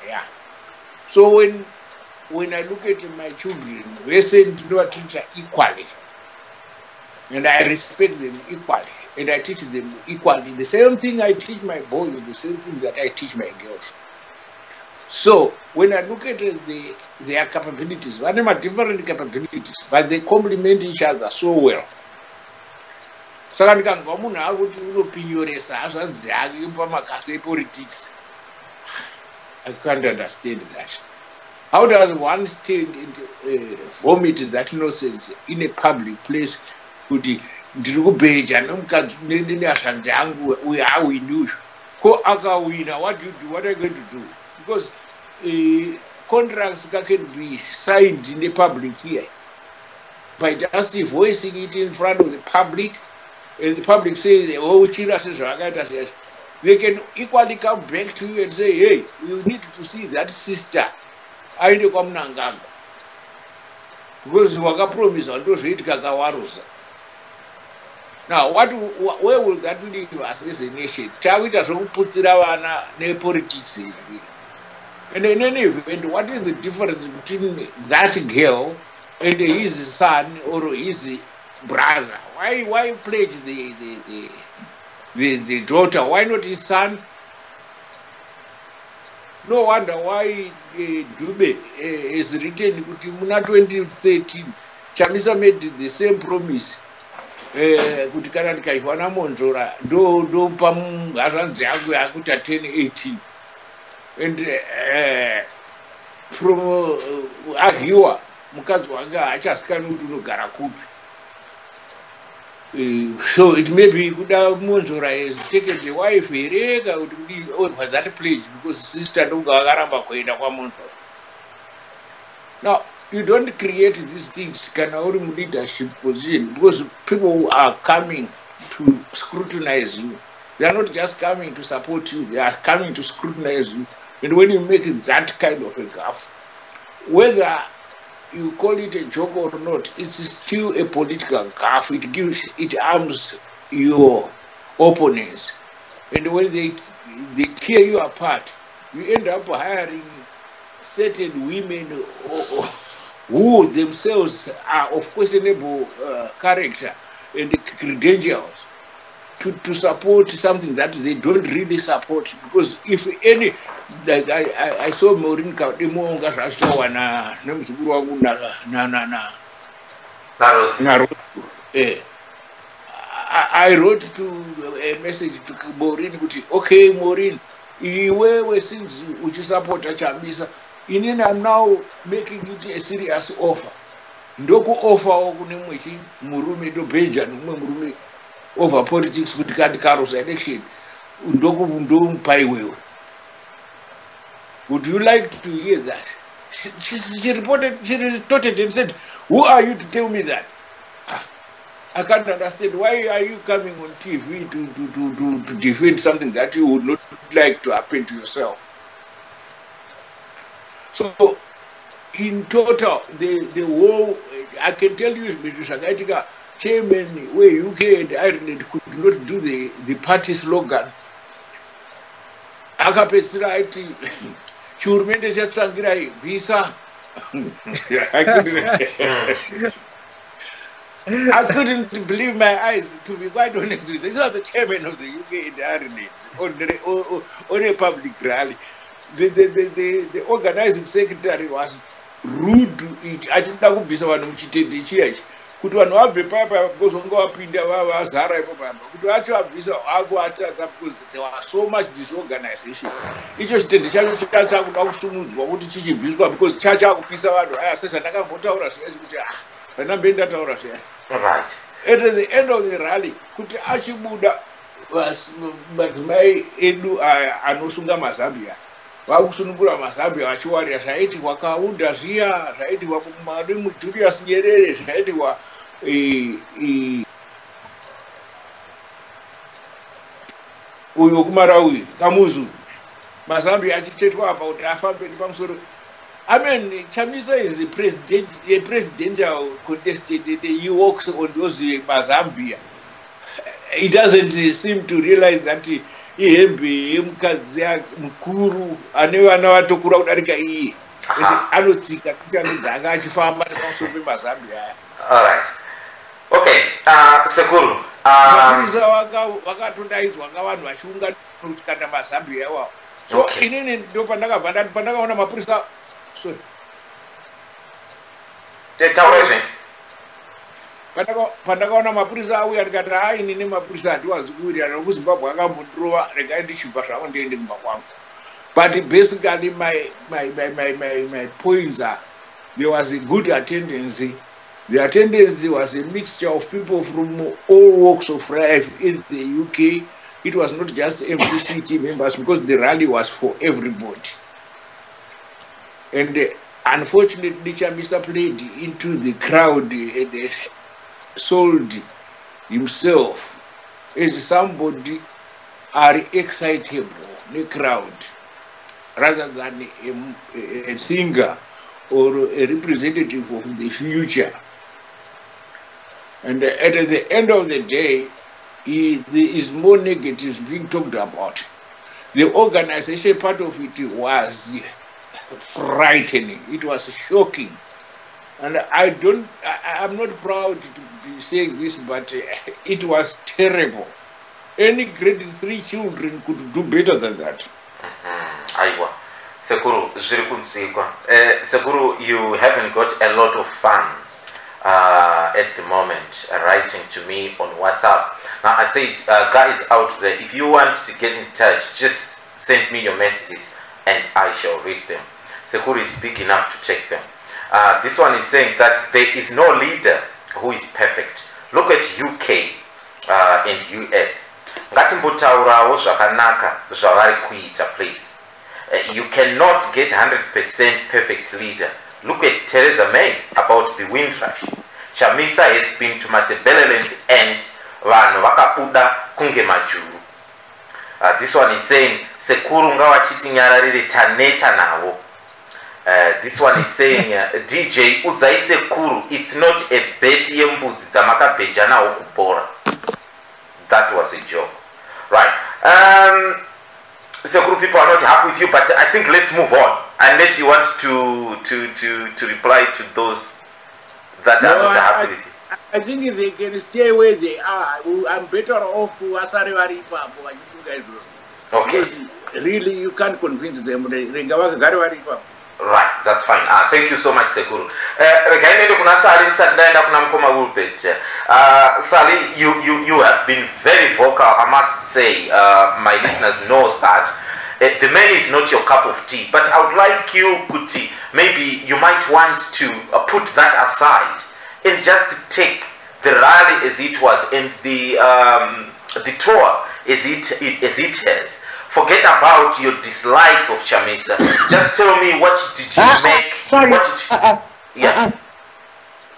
Yeah. So when I look at my children, they send to a teacher equally, and I respect them equally. And I teach them equally. The same thing I teach my boys, the same thing that I teach my girls. So when I look at their capabilities, one of them are different capabilities, but they complement each other so well. So I can't understand that. How does one stand and vomit that nonsense in a public place? What are you going to do? Because contracts can be signed in the public here by just voicing it in front of the public, and the public says, oh, Chira says, they can equally come back to you and say, hey, we need to see that sister. I need to come Nanganga. Because Waka promise on those read Kakawarosa. Now, where will that leave us as a nation? Chavita puts it out on politics. And in any event, what is the difference between that girl and his son or his brother? Why pledge the daughter? Why not his son? No wonder why Dube is written in 2013. Chamisa made the same promise. Kuti kana ndikaifana mondora ndo pamuharanzi yangu yakuti 10-18 and from ahiwa mukadzi wanga hachasikani kuti unogara kupi. So it may be kuda mondora has taken the wife here for that pledge because sister ndonga vakaramba kuenda kwamondora. Now you don't create these things in leadership position because people are coming to scrutinize you. They are not just coming to support you, they are coming to scrutinize you. And when you make that kind of a gaffe, whether you call it a joke or not, it's still a political gaffe. It arms your opponents. And when they tear you apart, you end up hiring certain women who themselves are of questionable character and credentials. to support something that they don't really support. Because if any, like I saw Maureen Kadimo Gashawa na Nemzuru I wrote to a message to Maureen, okay, Maureen, iwewe since which support Chamisa, I'm now making it a serious offer. Ndoku offer okunemwechi murume to beja murume over politics with Carlos election. Ndoku paiwewe. Would you like to hear that? She reported, she retorted and said, who are you to tell me that? I can't understand. Why are you coming on TV to defend something that you would not like to happen to yourself? So, in total, the whole, I can tell you, Mr. Sagatika, chairman, where UK and Ireland could not do the party slogan. Akapesiraiti, Churmente Chatrangirai, Visa. I couldn't believe my eyes, to be quite honest with you. This was the chairman of the UK and Ireland on a public rally. The organizing secretary was rude to it. I think that would be someone who cheated the church. Could one have the paper because on go up in the Zara? Could actually have visa because there was so much disorganization. It just did the church what to teach because church out piece of I said, I can't put out and I'm being that right. At the end of the rally, could actually Buddha was but my Edu Anosunga Masabia. Wakusunugura Masabia, Achuaria, Saiti, Wakaunda, Zia, Saiti, Wakumarimu, Julius Nyerere, Saiti, Uyukumarawi, Kamuzu, Masabia, Chitwa about Afabet Pamsuru. I mean, Chamisa is a presidential contested. He works on those Mazambia. He doesn't seem to realize that he mkuru anewa tokura udarika hii. Anotika kichanga achifamba kwa Mazambia. All right. Okay. Sekuru. Wakatundaitu wakawantu wachunga kutikana Mazambia wao. So inini ndio pandaka ona mapurisa. Sorry. Pandakaona mapurisa auya ndikati hai nini mapurisa atiwazikuri anokuzimbabwe akambondrova regai ndichibva zvavo ndiende kumba kwangu. But basically my points are there was a good attendance. The attendance was a mixture of people from all walks of life in the UK. It was not just MPC team members because the rally was for everybody. And unfortunately, Chamisa played into the crowd and sold himself as somebody are excitable in the crowd rather than a singer or a representative of the future. And at the end of the day, there is more negatives being talked about. The organization part of it was frightening. It was shocking, and I'm not proud to be saying this, but it was terrible. Any grade 3 children could do better than that. Aiwa, Sekuru, Sekuru, you haven't got a lot of fans at the moment writing to me on WhatsApp. Now I said, guys out there, if you want to get in touch, just send me your messages and I shall read them. Sekuru is big enough to take them. This one is saying that there is no leader who is perfect. Look at UK and US. Ngatimbotaurawo zvakanaka zvavari kuita, please. You cannot get 100% perfect leader. Look at Theresa May about the Windrush. Chamisa has been to Matabeleland and vanhu vakabuda kunge majuru. This one is saying Sekuru ngawachiti nyararire taneta nawo. This one is saying DJ udzai Sekuru, it's not a bet yembudzi dzamakabheja nawo kubhora. That was a joke. Right. Sekuru, people are not happy with you, but I think let's move on. Unless you want to reply to those that are not happy with you. I think if they can stay where they are, I'm better off Asari Waripa. Okay. Really, you can't convince them. Right, that's fine. Thank you so much, Sekuru. Sally, you have been very vocal. I must say, my listeners knows that the man is not your cup of tea. But I would like you, Kuti, maybe you might want to put that aside and just take the rally as it was and the tour as it has. Forget about your dislike of Chamisa. Just tell me, what did you make? Sorry. Yeah.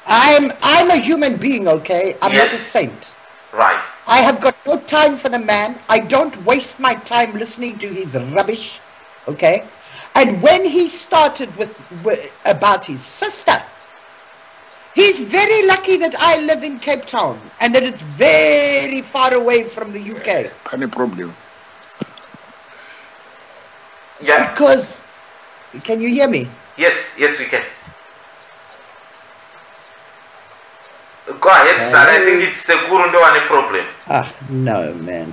I'm a human being, okay? I'm not a saint. Right. I have got no time for the man. I don't waste my time listening to his rubbish, okay? And when he started with about his sister, he's very lucky that I live in Cape Town and that it's very far away from the UK. Any problem? Yeah. Because, can you hear me? Yes, we can. Go ahead, sir. I think it's Sekuru, no any problem. No, man.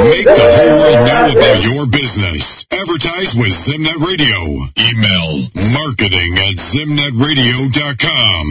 Make the whole world know about your business. Advertise with Zimnet Radio. Email marketing@zimnetradio.com.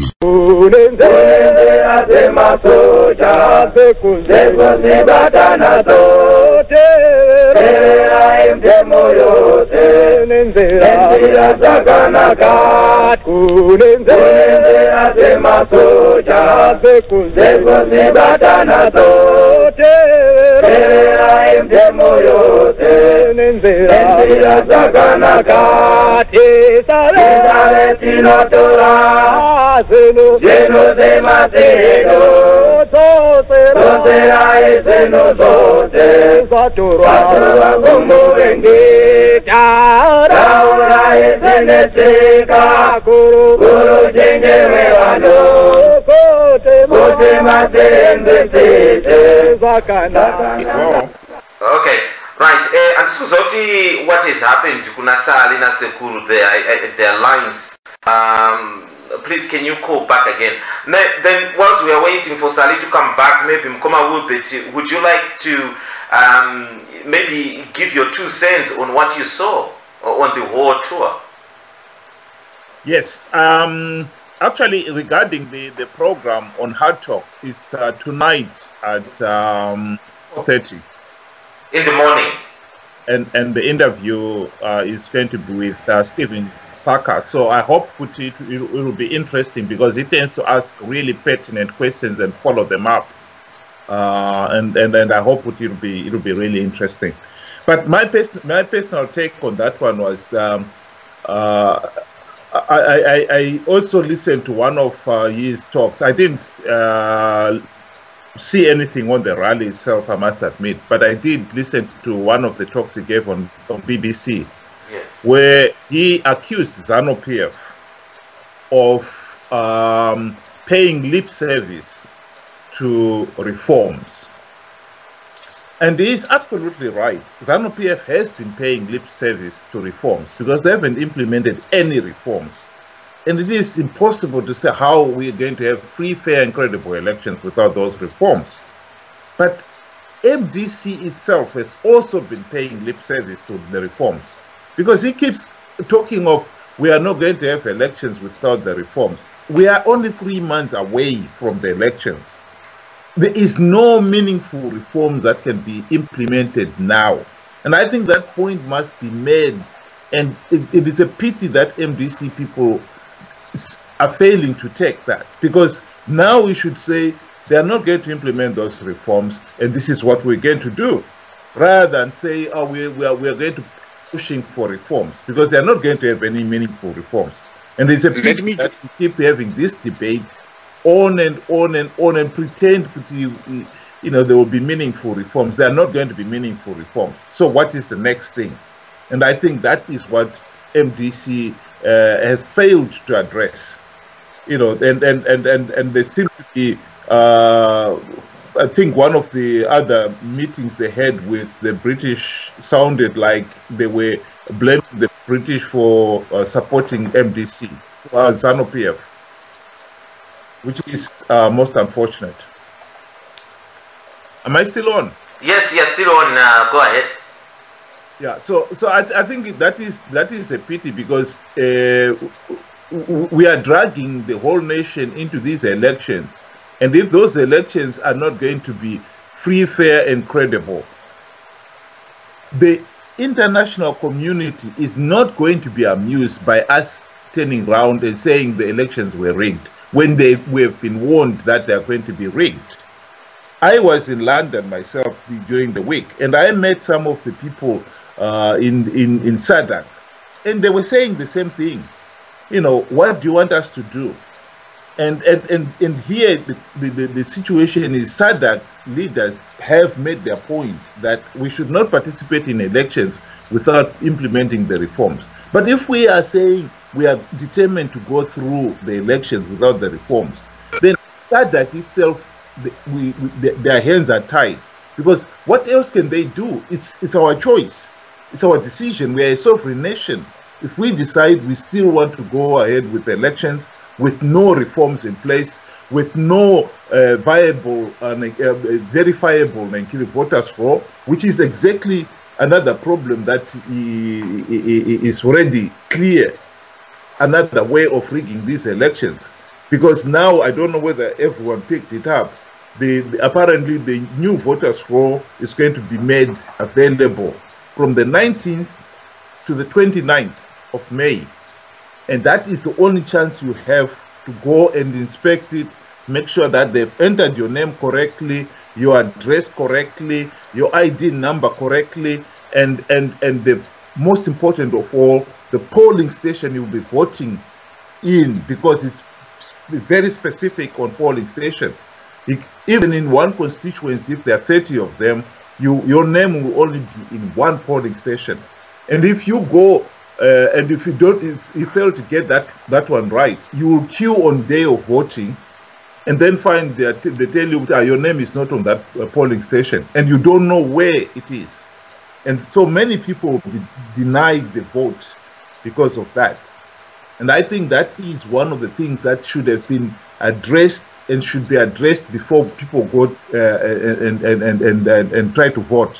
Okay, right. And Suzoti, what has happened to Kunasali na Sekuru their lines? Please, can you call back again? Then, whilst we are waiting for Sali to come back, maybe Mkoma would you like to maybe give your 2 cents on what you saw on the whole tour? Yes. Actually, regarding the program on Hard Talk, it's tonight at 4:30 in the morning, and the interview is going to be with Stephen Saka. So I hope it will be interesting because he tends to ask really pertinent questions and follow them up, and I hope it will be really interesting. But my personal take on that one was. I also listened to one of his talks. I didn't see anything on the rally itself, I must admit, but I did listen to one of the talks he gave on BBC, where he accused ZANU-PF of paying lip service to reforms. And he is absolutely right. ZANU-PF has been paying lip service to reforms because they haven't implemented any reforms. And it is impossible to say how we're going to have free, fair, and credible elections without those reforms. But MDC itself has also been paying lip service to the reforms because he keeps talking of we are not going to have elections without the reforms. We are only 3 months away from the elections. There is no meaningful reforms that can be implemented now. And I think that point must be made. And it is a pity that MDC people are failing to take that. Because now we should say they are not going to implement those reforms and this is what we're going to do. Rather than say, oh, we are going to pushing for reforms. Because they are not going to have any meaningful reforms. And it's a pity that we keep having this debate on and on and on and pretend there will be meaningful reforms. They are not going to be meaningful reforms. So what is the next thing? And I think that is what MDC has failed to address. And they seem to be I think one of the other meetings they had with the British sounded like they were blaming the British for supporting MDC, ZANU-PF, which is most unfortunate. Am I still on? Yes, you're still on. Go ahead. Yeah, so I think that is a pity, because we are dragging the whole nation into these elections, and if those elections are not going to be free, fair, and credible, the international community is not going to be amused by us turning around and saying the elections were rigged when we have been warned that they are going to be rigged. I was in London myself during the week, and I met some of the people in SADC, and they were saying the same thing. You know, what do you want us to do? And here the situation is, SADC leaders have made their point that we should not participate in elections without implementing the reforms. But if we are saying we are determined to go through the elections without the reforms, then SADC itself, their hands are tied, because what else can they do? It's our choice, it's our decision. We are a sovereign nation. If we decide we still want to go ahead with elections with no reforms in place, with no viable, verifiable voters score, which is exactly another problem that is already clear, another way of rigging these elections. Because now, I don't know whether everyone picked it up, apparently the new voter score is going to be made available from the 19th to the 29th of May. And that is the only chance you have to go and inspect it, make sure that they've entered your name correctly, your address correctly, your ID number correctly, and the most important of all, the polling station you'll be voting in, because it's very specific on polling station. Even in one constituency, if there are 30 of them, your name will only be in one polling station. And if you go and if you fail to get that one right, you will queue on day of voting, and then find that they tell you your name is not on that polling station, and you don't know where it is. And so many people will be denied the vote because of that. And I think that is one of the things that should have been addressed, and should be addressed before people go and try to vote.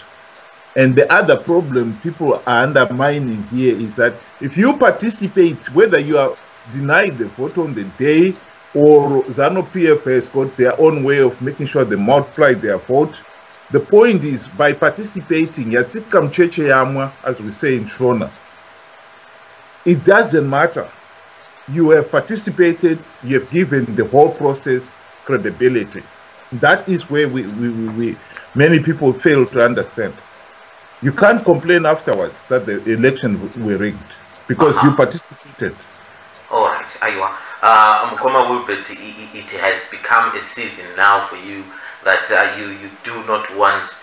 And the other problem people are undermining here is that if you participate, whether you are denied the vote on the day, or ZANU-PF has got their own way of making sure they multiply their vote, the point is, by participating, as we say in Shona, it doesn't matter. You have participated, you have given the whole process credibility. That is where many people fail to understand. You can't complain afterwards that the election were rigged, because you participated. All right, Aywa. Mkoma Wilbert, it has become a season now for you that you do not want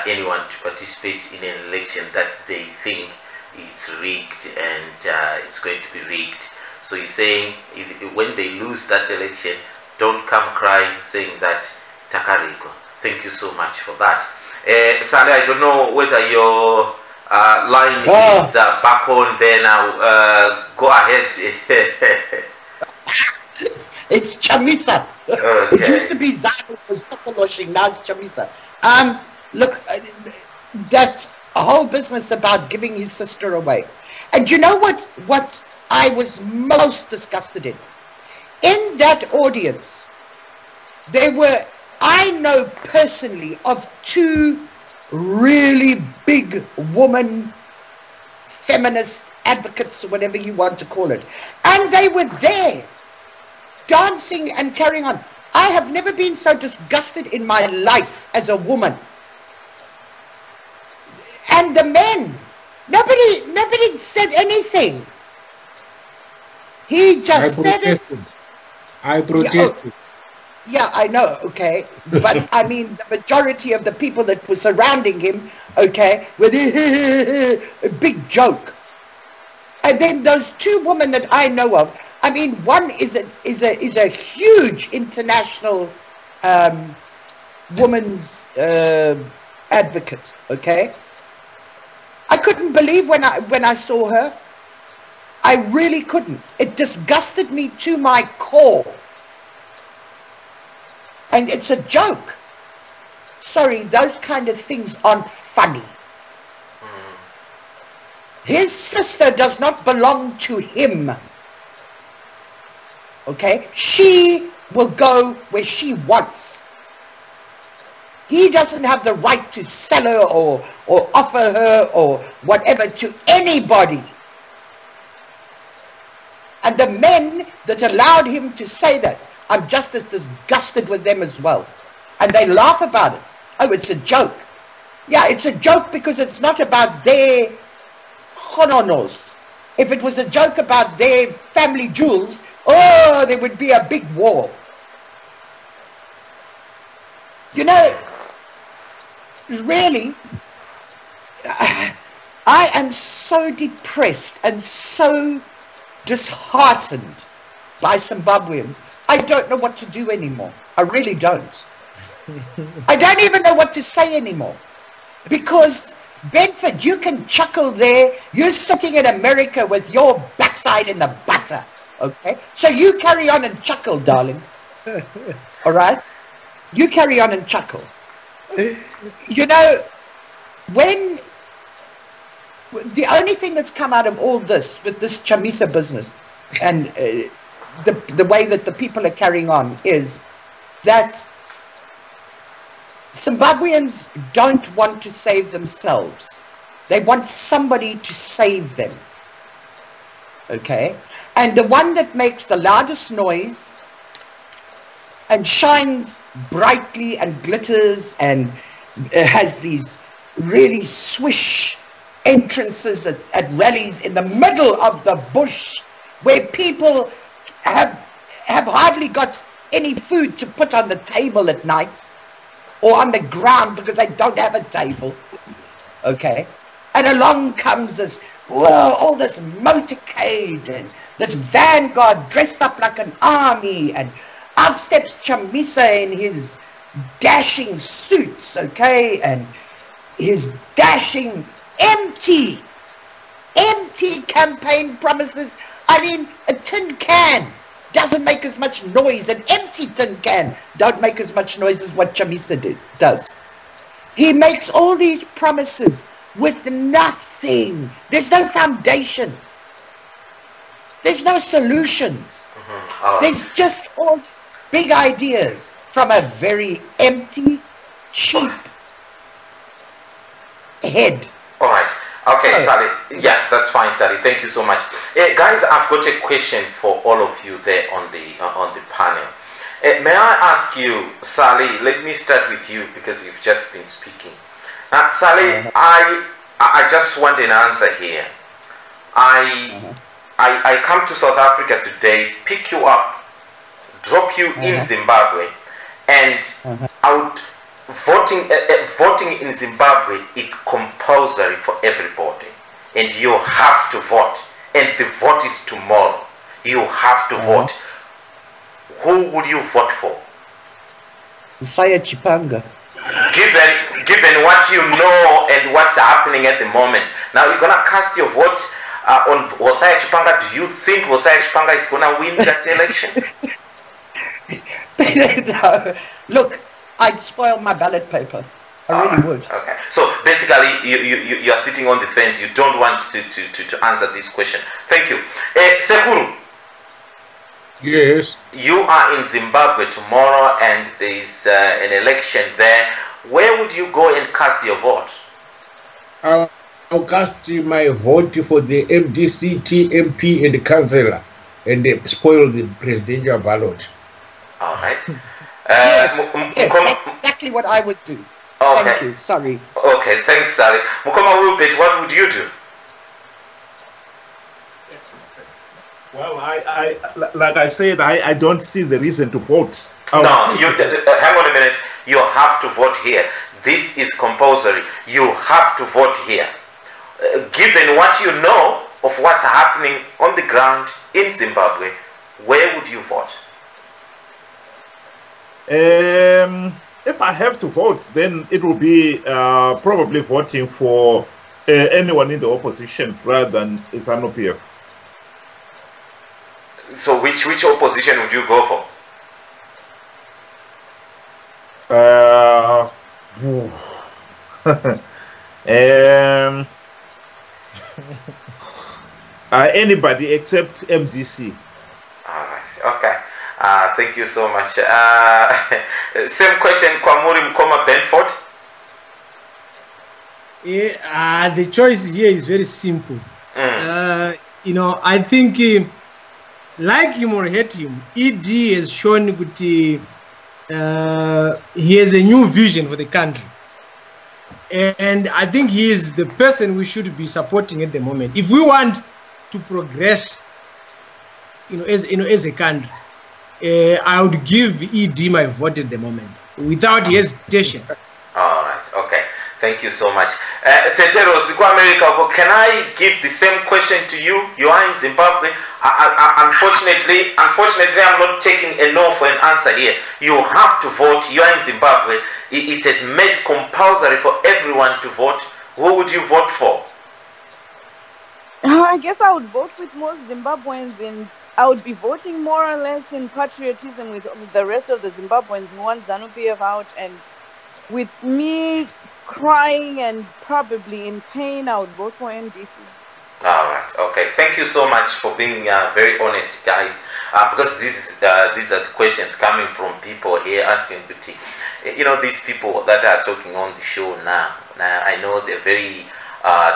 anyone to participate in an election that they think it's rigged and it's going to be rigged. So you're saying when they lose that election, don't come crying saying that Takariko. Thank you so much for that. Sally, I don't know whether your line is back on there now. Go ahead. It's Chamisa. Okay. It used to be Zanu was Tokoloshing, now it's Chamisa. Look, that whole business about giving his sister away. And you know what I was most disgusted in? In that audience, there were, I know personally, of two really big woman feminist advocates, or whatever you want to call it. And they were there, dancing and carrying on. I have never been so disgusted in my life as a woman. And the men, nobody said anything. He just said it. I protested. Yeah, I know, okay. But I mean, the majority of the people that were surrounding him, okay, with a big joke. And then those two women that I know of, I mean, one is a huge international woman's advocate, okay? I couldn't believe when I saw her. I really couldn't. It disgusted me to my core. And it's a joke. Sorry, those kind of things aren't funny. His sister does not belong to him. Okay? She will go where she wants. He doesn't have the right to sell her or offer her or whatever to anybody. And the men that allowed him to say that, I'm just as disgusted with them as well. And they laugh about it. Oh, it's a joke. Yeah, it's a joke because it's not about their hononos. If it was a joke about their family jewels, oh, there would be a big war. You know, really, I am so depressed and so disheartened by Zimbabweans. I don't know what to do anymore. I really don't. I don't even know what to say anymore. Because, Bedford, you can chuckle there. You're sitting in America with your backside in the butter. Okay? So you carry on and chuckle, darling. All right? You carry on and chuckle. You know, when the only thing that's come out of all this, with this Chamisa business, and the way that the people are carrying on, is that Zimbabweans don't want to save themselves. They want somebody to save them. Okay? And the one that makes the loudest noise and shines brightly and glitters and has these really swish entrances at rallies in the middle of the bush where people have hardly got any food to put on the table at night or on the ground because they don't have a table. Okay? And along comes this, well, all this motorcade and this vanguard dressed up like an army, and out steps Chamisa in his dashing suits, okay, and his dashing empty campaign promises. I mean, a tin can doesn't make as much noise. An empty tin can don't make as much noise as what Chamisa does. He makes all these promises with nothing. There's no foundation. There's no solutions. There's just all big ideas from a very empty, cheap head. All right. Okay, Sally. Yeah, that's fine, Sally. Thank you so much. Guys, I've got a question for all of you there on the panel. May I ask you, Sally, let me start with you because you've just been speaking. Sally, I just want an answer here. I come to South Africa today, pick you up, drop you in Zimbabwe, and voting in Zimbabwe, it's compulsory for everybody, and you have to vote, and the vote is tomorrow. You have to vote. Who would you vote for? Messiah Chipanga. Given what you know and what's happening at the moment, now you're gonna cast your vote on Hosea Chipanga. Do you think Hosea Chipanga is gonna win that election? No. Look, I'd spoil my ballot paper. I really would. Okay. So basically, you are sitting on the fence. You don't want to answer this question. Thank you. Sekuru. Yes. You are in Zimbabwe tomorrow, and there is an election there. Where would you go and cast your vote? I'll cast my vote for the MDC, TMP, and the councillor, and spoil the presidential ballot. All right. Yes, that's exactly what I would do. Okay. Thank you. Sorry. Okay, thanks, Sally. Mukoma Wilbert, what would you do? Well, like I said, I don't see the reason to vote. No, hang on a minute. You have to vote here. This is compulsory. You have to vote here. Given what you know of what's happening on the ground in Zimbabwe, where would you vote? If I have to vote, then it will be probably voting for anyone in the opposition rather than ZANU-PF. So which opposition would you go for? Anybody except MDC. All right. Okay. Thank you so much. Same question, Kwamuri Mkoma Benford. Yeah, the choice here is very simple. You know, I think, like him or hate him, ED has shown that he has a new vision for the country. And I think he is the person we should be supporting at the moment. If we want to progress, as a country, I would give ED my vote at the moment without hesitation. All right. Okay. Thank you so much. Tetero, America, can I give the same question to you? You are in Zimbabwe. Unfortunately, I'm not taking a no for an answer here. You have to vote. You are in Zimbabwe. It is made compulsory for everyone to vote. Who would you vote for? I guess I would vote with most Zimbabweans, and I would be voting more or less in patriotism with the rest of the Zimbabweans who want ZANU-PF out, and with me crying and probably in pain, I would vote for NDC. All right. Okay. Thank you so much for being very honest, guys. Because these are the questions coming from people here asking, these people that are talking on the show now. Now I know they're very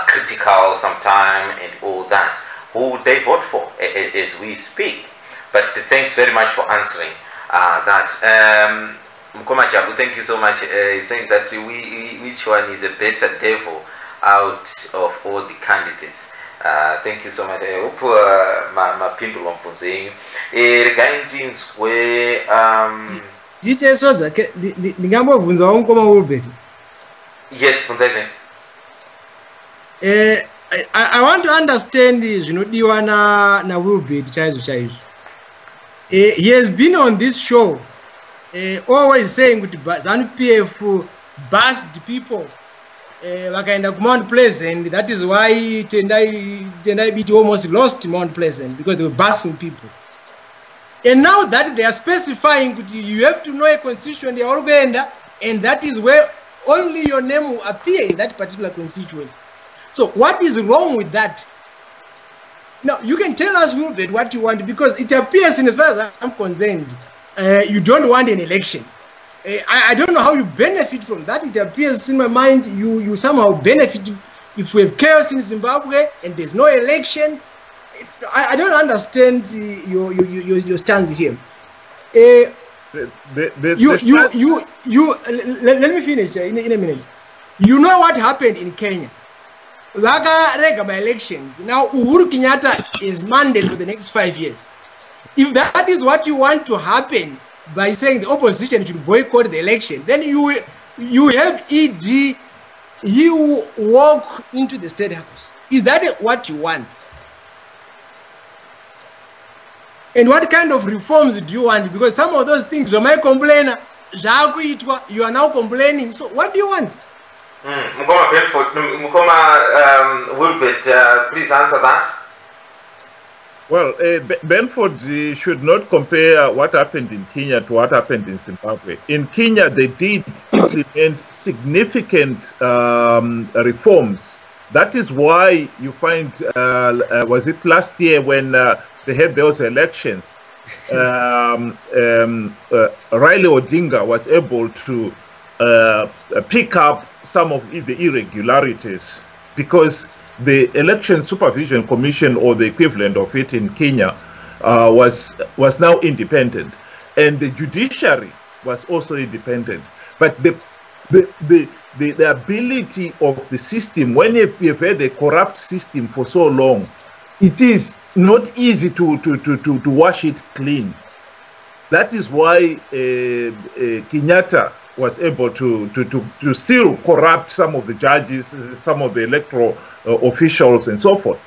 critical sometimes and all that. Who would they vote for as we speak? But thanks very much for answering that. Mkoma Jabu, thank you so much. Saying that which one is a better devil out of all the candidates? Thank you so much. I hope mapindulo mfunzo yenyu. Regarding where DJ Sodza, ndingambobvunza Mkoma Wilbert. Yes, Funzation. I want to understand zvinodiwa na Wilbert chaizvo. He has been on this show always saying that ZANU-PF based people vakaenda kuMount Pleasant. That is why Tendai Biti almost lost Mount Pleasant, because they were busing people. And now that they are specifying that you have to know a constituency and that is where only your name will appear in that particular constituency. So what is wrong with that? Now, you can tell us, Wilbert, what you want, because it appears, in as far as I'm concerned, you don't want an election. I don't know how you benefit from that. It appears in my mind you somehow benefit if we have chaos in Zimbabwe and there's no election. I don't understand your stance here. Let me finish in a minute. You know what happened in Kenya? By elections. Now Uhuru Kenyatta is mandated for the next 5 years. If that is what you want to happen by saying the opposition should boycott the election, then you have ED, he will walk into the State House. Is that what you want? And what kind of reforms do you want? Because some of those things, you might complain, you are now complaining. So what do you want? Mkoma Benford, Wilbert, please answer that. Well, Benford should not compare what happened in Kenya to what happened in Zimbabwe. In Kenya, they did implement significant reforms. That is why you find, was it last year when they had those elections, Riley Odinga was able to pick up some of the irregularities, because the Election Supervision Commission, or the equivalent of it in Kenya, was now independent, and the judiciary was also independent. But the ability of the system, when you've had a corrupt system for so long, it is not easy to wash it clean. That is why Kenyatta was able to still corrupt some of the judges, some of the electoral officials, and so forth.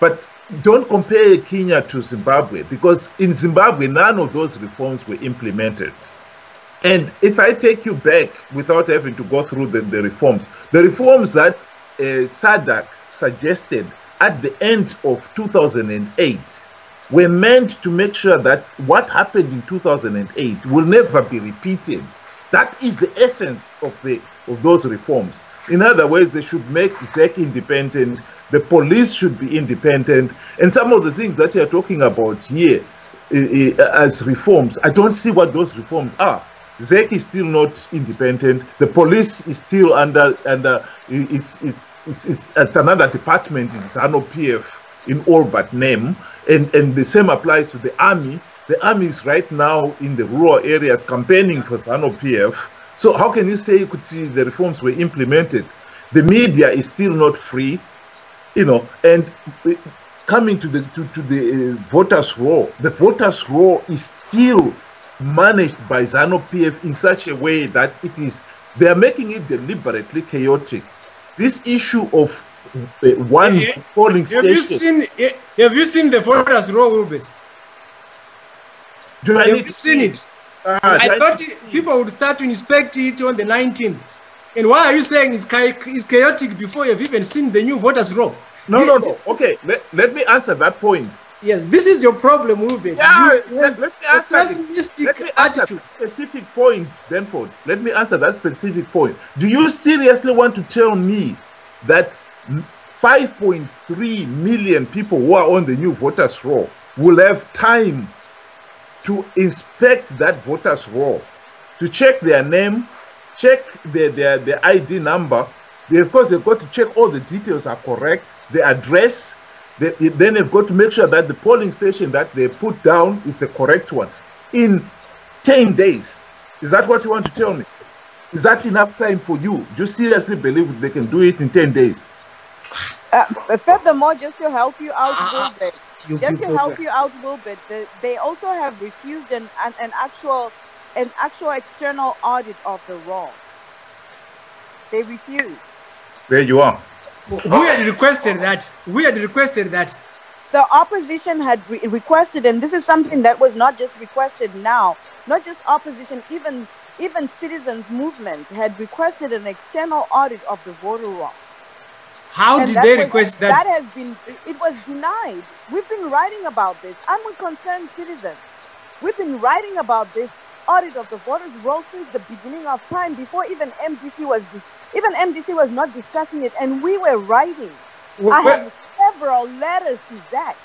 But don't compare Kenya to Zimbabwe, because in Zimbabwe, none of those reforms were implemented. And if I take you back without having to go through the reforms that SADC suggested at the end of 2008 were meant to make sure that what happened in 2008 will never be repeated. That is the essence of those reforms. In other words, they should make ZEC independent, the police should be independent, and some of the things that you are talking about here as reforms, I don't see what those reforms are. ZEC is still not independent. The police is still under it's another department in ZANU-PF in all but name, and the same applies to the army. The army is right now in the rural areas campaigning for ZANU-PF. So how can you say you could see the reforms were implemented? The media is still not free, and coming to the voters' roll, the voters' roll is still managed by ZANU-PF in such a way that they are making it deliberately chaotic. This issue of one polling station. Have you seen the voters' roll, Wilbert? Have you seen it? I thought people would start to inspect it on the 19th. And why are you saying it's chaotic before you've even seen the new voters' roll? No. Okay, let me answer that point. Yes, this is your problem, Wilbert. Yeah, let me answer that specific point, Benford. Let me answer that specific point. Do you seriously want to tell me that 5.3 million people who are on the new voters' roll will have time to inspect that voters' roll, to check their name, check their ID number? Of course, they've got to check all the details are correct, the address. Then they've got to make sure that the polling station that they put down is the correct one in 10 days. Is that what you want to tell me? Is that enough time for you? Do you seriously believe they can do it in 10 days? Furthermore, just to help you out a little bit, they also have refused an actual external audit of the roll. They refused. There you are. We had requested that. The opposition had requested, and this is something that was not just requested now, not just opposition, even citizens' movements had requested an external audit of the voter roll. How did they request that? It was denied. We've been writing about this. I'm with concerned citizens. We've been writing about this audit of the voters' roll since the beginning of time, before even MDC was not discussing it, and we were writing. I have several letters to that.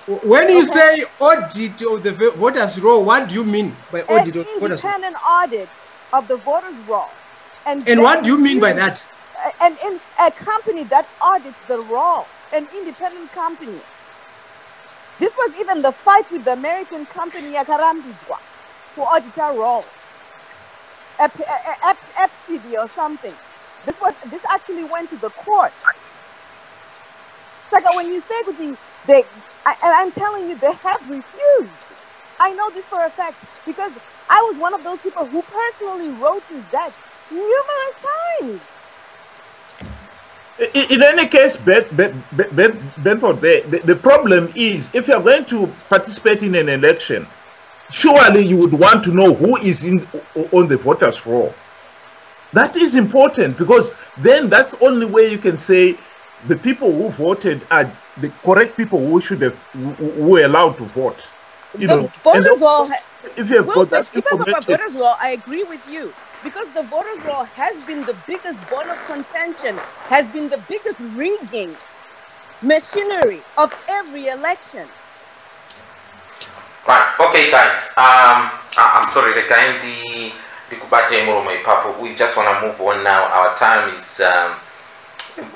When you say audit of the voters' roll, what do you mean by audit of the voters' roll? Independent audit of the voters' roll. And what do you mean by that? And in a company that audits the roll, an independent company. This was even the fight with the American company Yakarambizwa for auditor roll. FCD or something. This actually went to the court. It's like when you say and I'm telling you, they have refused. I know this for a fact because I was one of those people who personally wrote to that numerous times. In any case, Benford, the problem is if you're going to participate in an election, surely you would want to know who is on the voters' roll. That is important because then that's the only way you can say the people who voted are the correct people who were allowed to vote. Voters' roll. If you have got that information, voters' roll, I agree with you. Because the voters' roll has been the biggest bone of contention, has been the biggest rigging machinery of every election. Right, okay guys, I'm sorry, we just want to move on now. Our time is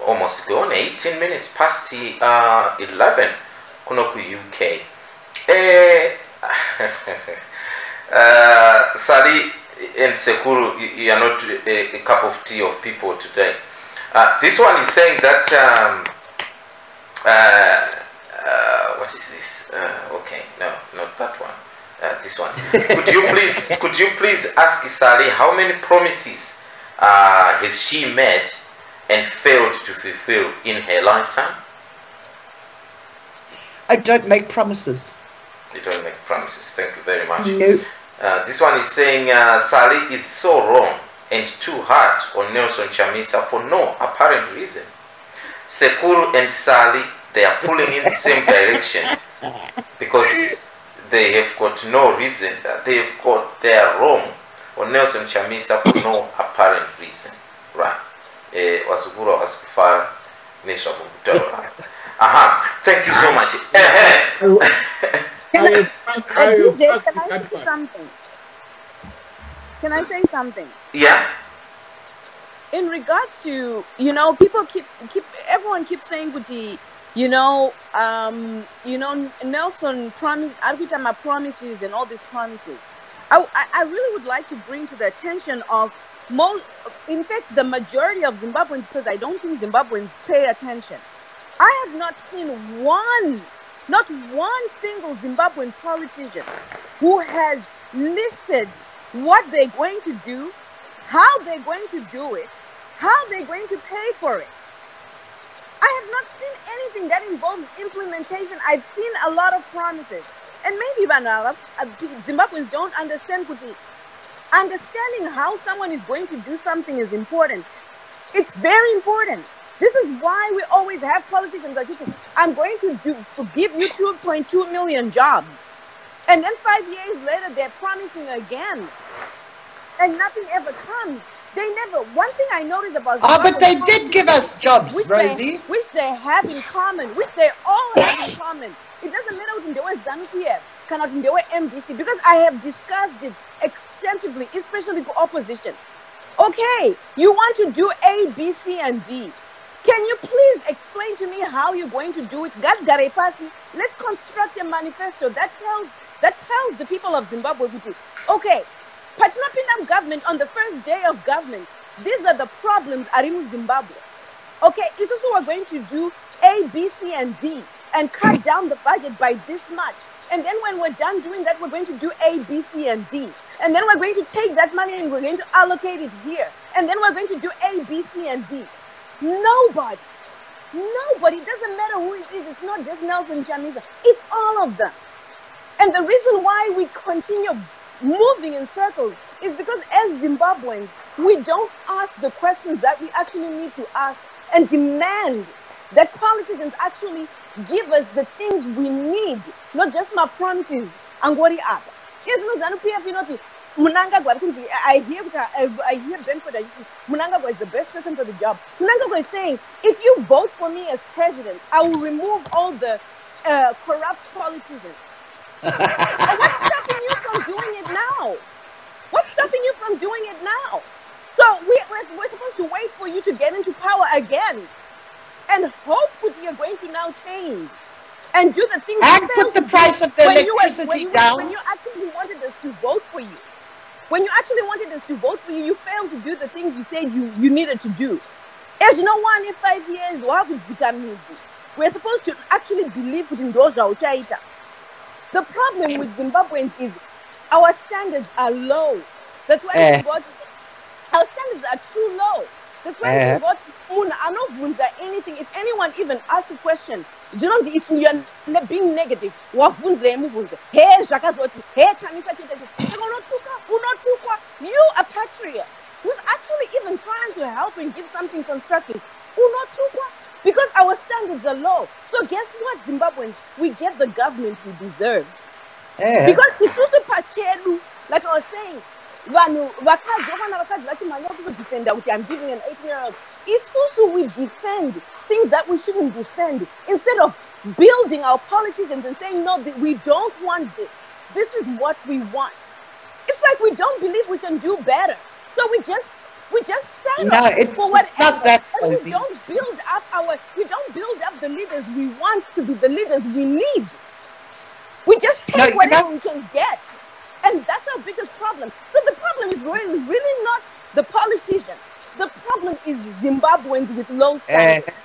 almost gone, 18 minutes past 11, Kunoku UK. Sally and Sekuru, you are not a cup of tea of people today. This one is saying that what is this? Okay, no, not that one. This one. Could you please ask Sally how many promises has she made and failed to fulfill in her lifetime? I don't make promises. You don't make promises. Thank you very much. No. This one is saying Sally is so wrong and too hard on Nelson Chamisa for no apparent reason. Sekuru and Sally, they are pulling in the same direction because they have got no reason. They are wrong on Nelson Chamisa for no apparent reason. Right. Wasukuru wasikufara nesha mukutoro. Thank you so much. DJ, can I say something? Can I say something? Yeah. In regards to, people everyone keeps saying, Nelson promised, Arbitama promises and all these promises. I really would like to bring to the attention of in fact, the majority of Zimbabweans, because I don't think Zimbabweans pay attention. I have not seen not one single Zimbabwean politician who has listed what they're going to do, how they're going to do it, how they're going to pay for it. I have not seen anything that involves implementation. I've seen a lot of promises. And maybe Zimbabweans don't understand kuti. Understanding how someone is going to do something is important. It's very important. This is why we always have politicians that say, I'm going to give you 2.2 million jobs. And then 5 years later, they're promising again. And nothing ever comes. They never. One thing I noticed about Zimbabwe, but they did give us jobs, Rosie. Which they have in common, which they all have in common. It doesn't matter what in the West ZANU-PF, cannot in the way MDC, because I have discussed it extensively, especially for opposition. Okay, you want to do A, B, C, and D. Can you please explain to me how you're going to do it? Let's construct a manifesto that tells the people of Zimbabwe, okay, Patinapinam government on the first day of government, these are the problems are in Zimbabwe. Okay, it's also we're going to do A, B, C, and D and cut down the budget by this much. And then when we're done doing that, we're going to do A, B, C, and D. And then we're going to take that money and we're going to allocate it here. And then we're going to do A, B, C, and D. Nobody, it doesn't matter who it is. It's not just Nelson Chamisa. It's all of them. And the reason why we continue moving in circles is because as Zimbabweans, we don't ask the questions that we actually need to ask and demand that politicians actually give us the things we need, not just my promises. Angori up. Yes, no ZANU-PF, I hear Benford Mnangagwa is the best person for the job. Mnangagwa is saying, if you vote for me as president, I will remove all the corrupt politicians. What's stopping you from doing it now? What's stopping you from doing it now? So we're supposed to wait for you to get into power again and hope that you're going to now change and do the things and put the price of the electricity down. When you actually wanted us to vote for you. When you actually wanted us to vote for you, you failed to do the things you said you needed to do. As you know, 1 in 5 years, we're supposed to actually believe in Doja Uchaita. The problem with Zimbabweans is our standards are low. That's why our standards are too low. That's why we got anything. If anyone even asks a question, you know, it's you're being negative. Hey, Chamisa, you a patriot who's actually even trying to help and give something constructive. Because our standards are low. So guess what, Zimbabweans? We get the government we deserve. Because it's also pachelu, like I was saying, I'm giving an 18-year-old. It's also we defend things that we shouldn't defend. Instead of building our politicians and saying, no, we don't want this. This is what we want. It's like we don't believe we can do better. So we just stand up for whatever. It's not that and we don't build up the leaders we want to be the leaders we need. We just take whatever we can get. And that's our biggest problem. So the problem is really not the politicians. The problem is Zimbabweans with low standards.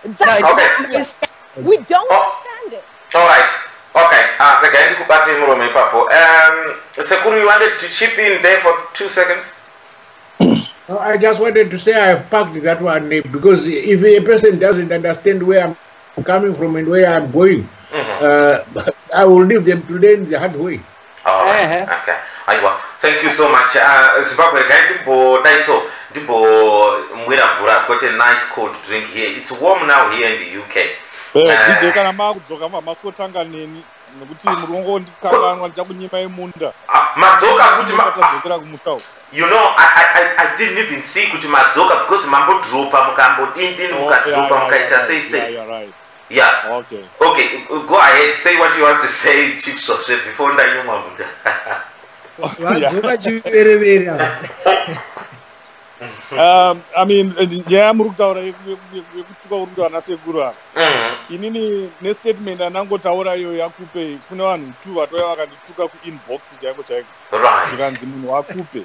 We don't understand it. All right. Okay. Sekuru, you wanted to chip in there for 2 seconds? No, I just wanted to say I packed that one because if a person doesn't understand where I'm coming from and where I'm going, I will leave them today in the hard way. Okay. Aiwa. Thank you so much. Zimbabwe Daiso Mwira Vura. I've got a nice cold drink here. It's warm now here in the UK. You know, I didn't even see kuti madzoka because mambo dropa mukambo dindin mukadropa mukaita say. Yeah. Okay. Okay, go ahead. Say what you want to say, Chief Soswe, before ndanyuma munda. I mean, yeah, muruktaura yekutuka urundwana segura. Inini nestatement anangotaura yo yakupe kuna vanhu 2 vatoya vakandituka kuinbox chaiko chaiko. Right. Zikanzi munhu wakupe.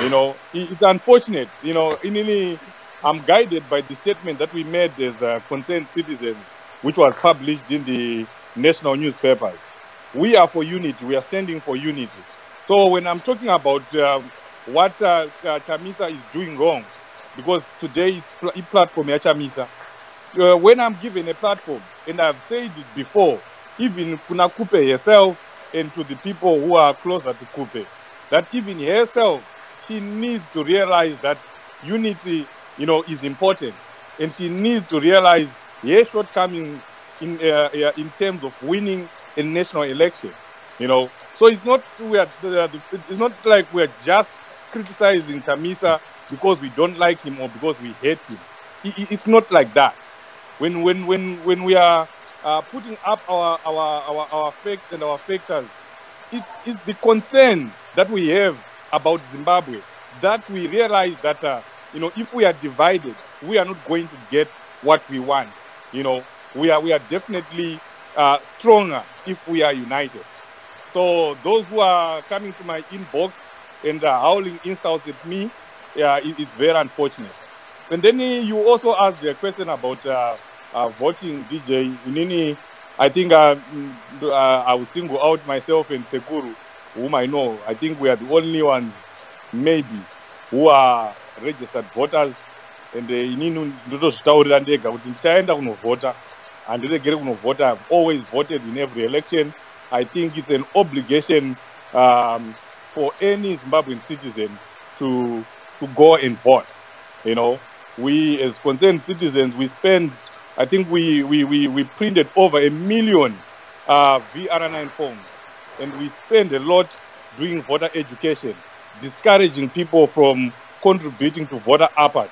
You know, it's unfortunate. You know, inini I'm guided by the statement that we made as concerned citizens, which was published in the national newspapers. We are for unity. We are standing for unity. So when I'm talking about what Chamisa is doing wrong, because today it's a platform ya Chamisa, when I'm given a platform, and I've said it before, even Kuna Kupe herself and to the people who are closer to Kupe, that even herself, she needs to realize that unity, you know, is important, and she needs to realize her shortcomings in terms of winning a national election, you know. So it's not it's not like we're just criticizing Chamisa because we don't like him or because we hate him. It's not like that. When we are putting up our facts and our factors, it's the concern that we have about Zimbabwe that we realize that you know, if we are divided, we are not going to get what we want. You know, we are definitely stronger if we are united. So those who are coming to my inbox and howling insults at me, it's very unfortunate. And then you also asked a question about voting, DJ. Nini, I think I will single out myself and Sekuru, whom I know. I think we are the only ones, maybe, who are registered voters. And I've always voted in every election. I think it's an obligation for any Zimbabwean citizen to go and vote. You know, we as concerned citizens, we spend, I think we printed over 1 million VR9 forms, and we spend a lot doing voter education, discouraging people from contributing to voter apathy.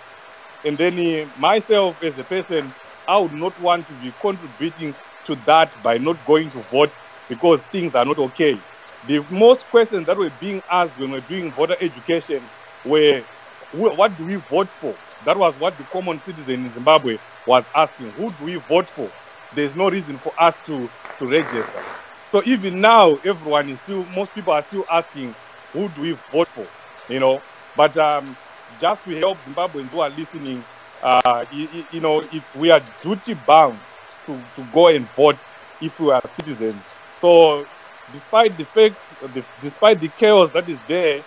And then myself as a person, I would not want to be contributing to that by not going to vote because things are not okay. The most questions that were being asked when we were doing voter education were, what do we vote for? That was what the common citizen in Zimbabwe was asking. Who do we vote for? There's no reason for us to register. So even now, most people are still asking, who do we vote for? You know, but just to help Zimbabweans who are listening, you know, if we are duty bound to go and vote if we are citizens. So despite the fact, despite the chaos that is there,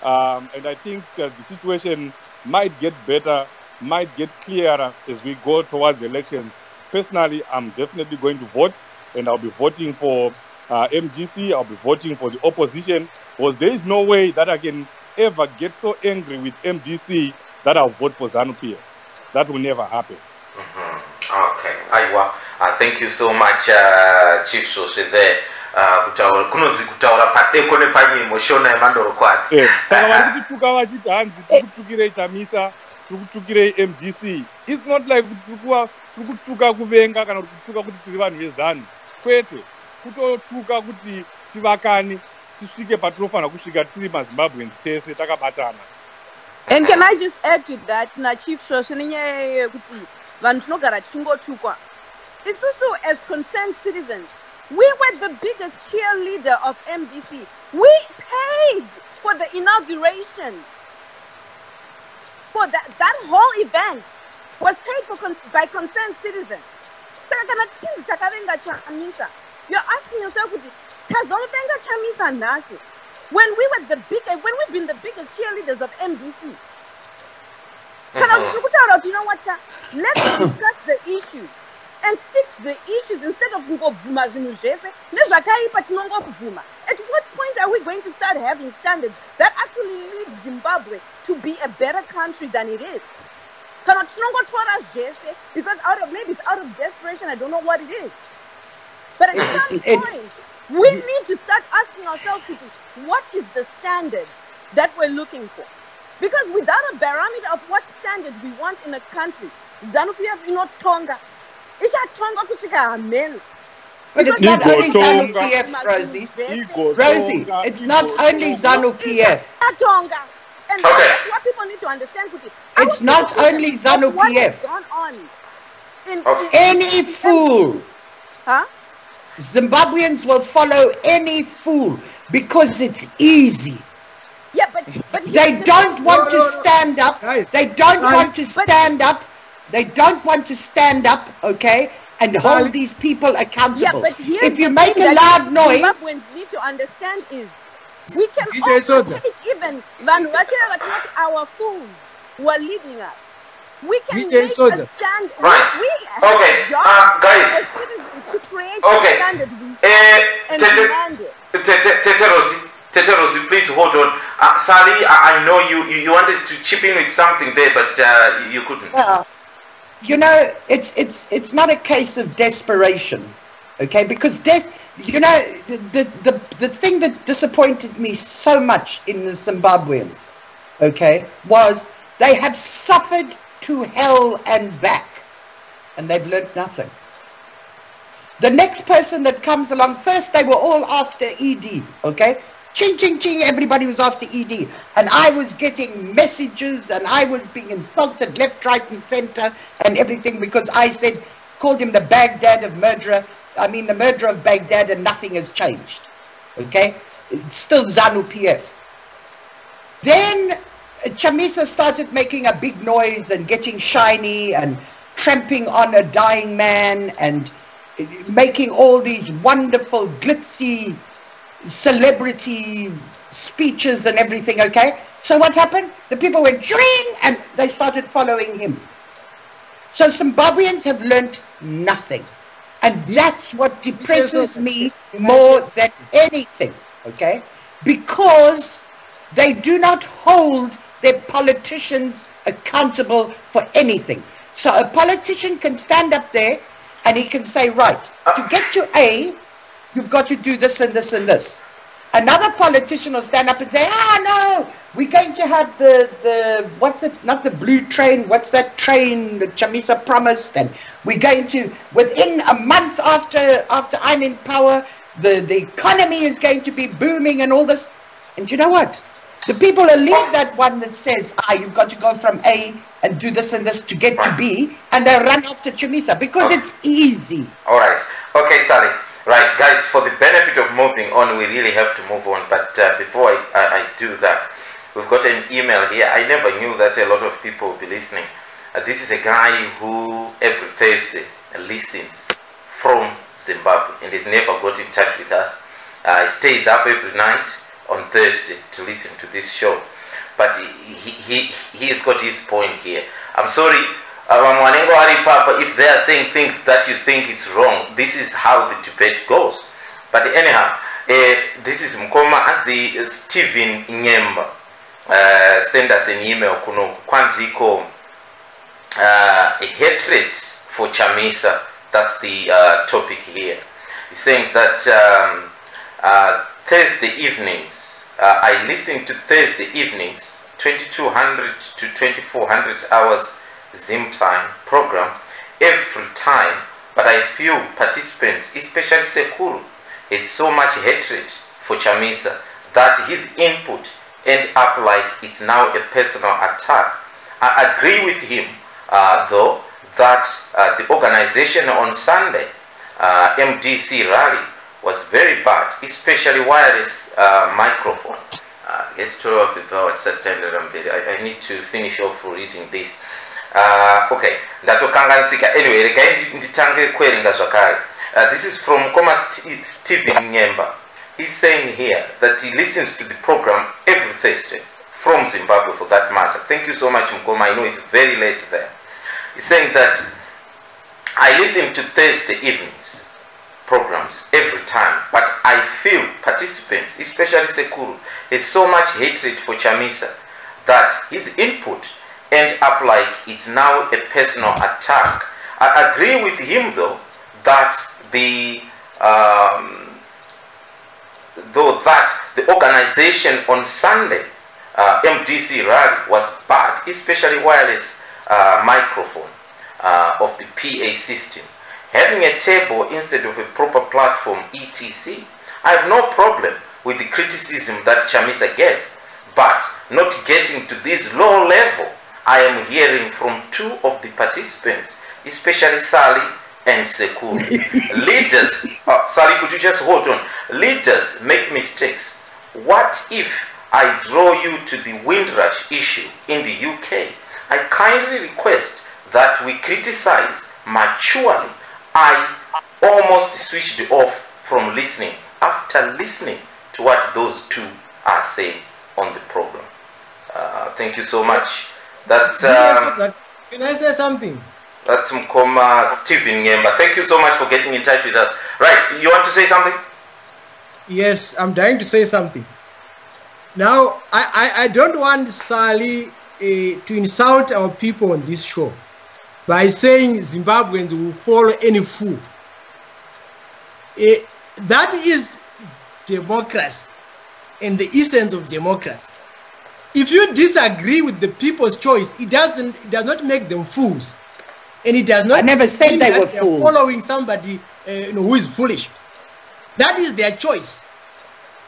and I think the situation might get better, might get clearer as we go towards the elections. Personally, I'm definitely going to vote, and I'll be voting for MGC. I'll be voting for the opposition, because there is no way that I can ever get so angry with MGC that I'll vote for ZANU-PF. That will never happen. Okay, Aiwa. Thank you so much, Chief Soswe there. Kunonzi kutaura padeko nepanyimo shona yemandoro kwati. Saka vari kutuka vachiti hanzi tikutukirei Chamisa, tikutukirei MGC. It's not like tikutuka kuvenga kana kutuka kuti tiri vanhu vezanu. Kwete, kutotuka kuti tivakani, tisvike patinofana kusvika tiri maZimbabweans tese takabatana. And can I just add to that, na Chief Soswe nenyaya kuti vanhu tinogara tichingotukwa. It's also as concerned citizens. We were the biggest cheerleader of MDC. We paid for the inauguration. For that whole event was paid for by concerned citizens. You're asking yourself, when we've been the biggest cheerleaders of MDC. You know what? Let's discuss the issues and fix the issues instead of at what point are we we going to start having standards that actually lead Zimbabwe to be a better country than it is? Because maybe it's out of desperation, I don't know what it is. But at some point, we need to start asking ourselves, what is the standard that we're looking for? Because without a barometer of what standard we want in a country, ZANU-PF is not Tonga. It's a Tonga kusika amel. But it's not only ZANU-PF, Rosie. Rosie, it's not only ZANU-PF. Tonga. And that's what people need to understand. It's not only ZANU-PF. What has gone on? Any fool. Huh? Zimbabweans will follow any fool because it's easy. Yeah, but they don't want to stand up. They don't want to stand up. They don't want to stand up, okay, and hold these people accountable. Yeah, but if you make a loud noise, Zimbabweans need to understand is we can also take even our fools who are leading us. We can make a stand. Right. We guys. To create a standard and demand it. Tete Rosie, please hold on. Sally, I know you wanted to chip in with something there, but you couldn't. You know, it's not a case of desperation, okay? Because the thing that disappointed me so much in the Zimbabweans, okay, was they have suffered to hell and back, and they've learned nothing. The next person that comes along, first they were all after ED, okay? Ching, ching, ching, everybody was after ED. And I was getting messages and I was being insulted left, right and center and everything because I called him the Baghdad of murderer. I mean the murderer of Baghdad, and nothing has changed, okay? It's still ZANU-PF. Then Chamisa started making a big noise and getting shiny and tramping on a dying man and making all these wonderful glitzy celebrity speeches and everything, okay? So what happened? The people went dring and they started following him. So Zimbabweans have learnt nothing. And that's what depresses me more than anything, okay? Because they do not hold their politicians accountable for anything. So a politician can stand up there and he can say, right, to get to A, you've got to do this and this and this. Another politician will stand up and say, no, we're going to have what's it, not the blue train, what's that train that Chamisa promised, and we're going to, within a month after I'm in power, the economy is going to be booming and all this. And you know what? The people will leave that one that says, you've got to go from A and do this and this to get to B, and they'll run after Chamisa because it's easy. All right. Okay, Sally. Right, guys, for the benefit of moving on, we really have to move on. But before I do that, we've got an email here. I never knew that a lot of people will be listening. This is a guy who every Thursday listens from Zimbabwe and has never got in touch with us. He stays up every night on Thursday to listen to this show. But he's got his point here. I'm sorry, if they are saying things that you think is wrong, this is how the debate goes. But anyhow, this is Mkoma Anzi Stephen Nyemba. Send us an email kuno kwanziko a hatred for Chamisa. That's the topic here. He's saying that Thursday evenings, I listen to Thursday evenings, 2200 to 2400 hours Zim time program every time, but I feel participants, especially Sekuru, has so much hatred for Chamisa that his input end up like it's now a personal attack. I agree with him though that the organization on Sunday, MDC rally, was very bad, especially wireless microphone. Let's turn off the power at such time that I need to finish off reading this. Okay, anyway, this is from Stephen Nyemba. He's saying here that he listens to the program every Thursday from Zimbabwe, for that matter. Thank you so much, Mkoma. I know it's very late there. He's saying that I listen to Thursday evenings. programs every time, but I feel participants, especially Sekuru, has so much hatred for Chamisa that his input end up like it's now a personal attack. I agree with him though that the organization on Sunday, MDC rally, was bad, especially wireless microphone of the PA system. Having a table instead of a proper platform, etc. I have no problem with the criticism that Chamisa gets, but not getting to this low level I am hearing from two of the participants, especially Sally and Sekuru. Leaders, Sally, could you just hold on? Leaders make mistakes. What if I draw you to the Windrush issue in the UK? I kindly request that we criticize maturely. I almost switched off from listening after listening to what those two are saying on the program. Thank you so much. That's can I say something? That's Mkoma Stephen Ngemba. Thank you so much for getting in touch with us. Right, you want to say something? Yes, I'm dying to say something. Now, I don't want Sally to insult our people on this show by saying Zimbabweans will follow any fool. That is democracy and the essence of democracy. If you disagree with the people's choice, it does not make them fools, and it does not. I never said they were fools. Following somebody who is foolish. That is their choice.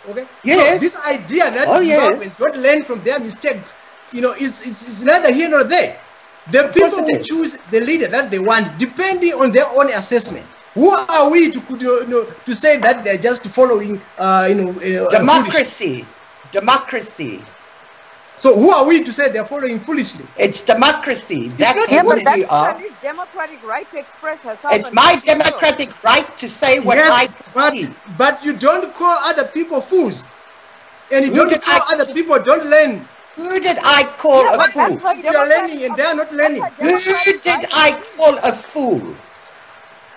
Okay. Yes. So this idea that Zimbabweans don't learn from their mistakes, it's neither here nor there. The people will choose the leader that they want, depending on their own assessment. Who are we to say that they're just following, democracy? Democracy. So who are we to say they're following foolishly? It's democracy. That's what we are. It's democratic right to express herself. It's my democratic right to say what I think. But you don't call other people fools, and you don't call other people don't learn. Who did I call a fool? You're learning and they're not learning. Who did I call a fool?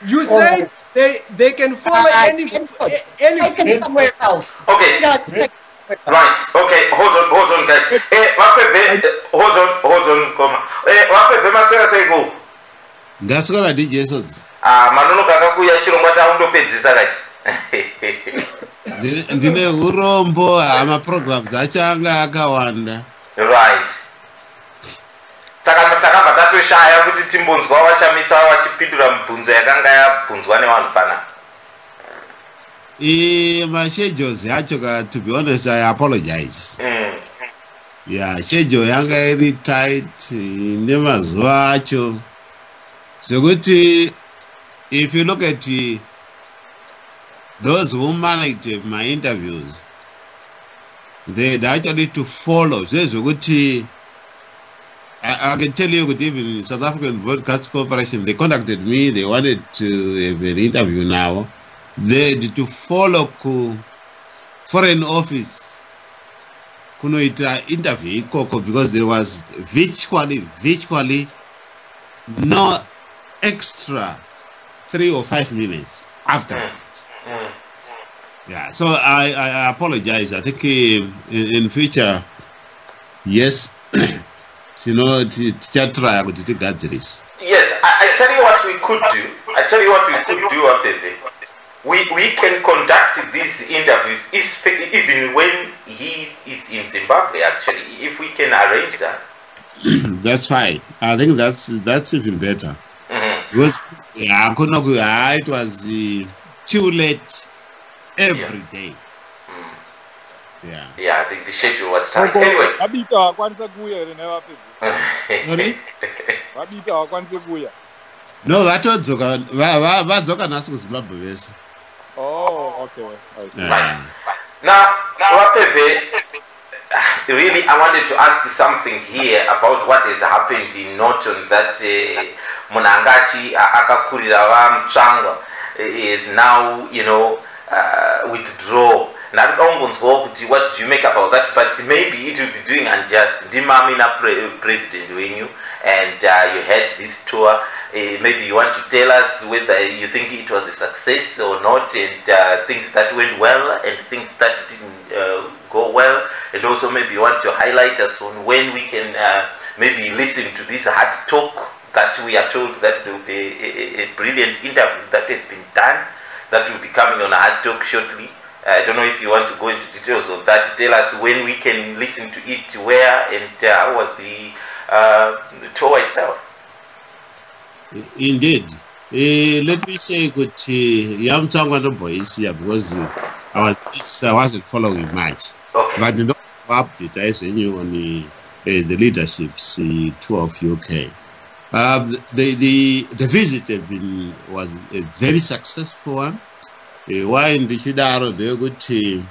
You said they can follow any somewhere else. Okay. Right. Okay. Hold on, guys. Hold on, Koma. Masera say go. That's gonna DJ Sodza. Manono kakakuya chirongwa taundopedzisa guys. Ndine urombo ama programs achanga akawanda. Right. Saka takabva tatoshaya kuti timbonzwa wachamisa wachipindura mibvunzo yakanga yabvunzwa nevanhu pana. My schedules, to be honest, I apologize. Yeah, schedule yanga very tight, never zwacho. So good. If you look at those who managed my interviews, they actually to follow. So good. I can tell you that even in South African Broadcast Corporation, they contacted me. They wanted to have an interview now. They had to follow foreign office kunoita interview ikoko because there was virtually no extra 3 or 5 minutes after that. Yeah, so I apologize. I think in future, yes, try to get this. Yes, I tell you what we could do. Apeve. We can conduct these interviews even when he is in Zimbabwe. Actually, if we can arrange that, that's fine. I think that's even better. Because it was too late every day. Yeah, I think the schedule was tight. Anyway. Sorry? No, vadzoka nhasi kuZimbabwe. Oh, okay. Right. Now, Wapeve, really, I wanted to ask you something here about what has happened in Norton, that Munangachi akakurira vamutsvangwa is now, withdraw. Now, what do you make about that? But maybe it will be doing unjust. Ndimamina president wenyu, and you had this tour. Maybe you want to tell us whether you think it was a success or not, and things that went well and things that didn't go well, and also maybe you want to highlight us on when we can maybe listen to this hard talk that we are told that there will be a brilliant interview that has been done that will be coming on a hard talk shortly. I don't know if you want to go into details of that. Tell us when we can listen to it, where, and how was the tour itself. Indeed. Let me say good young boys here because I wasn't following much. Okay. But you know, update I knew on the leadership's tour of UK. The visit was a very successful one. Why in the Shidaro they good team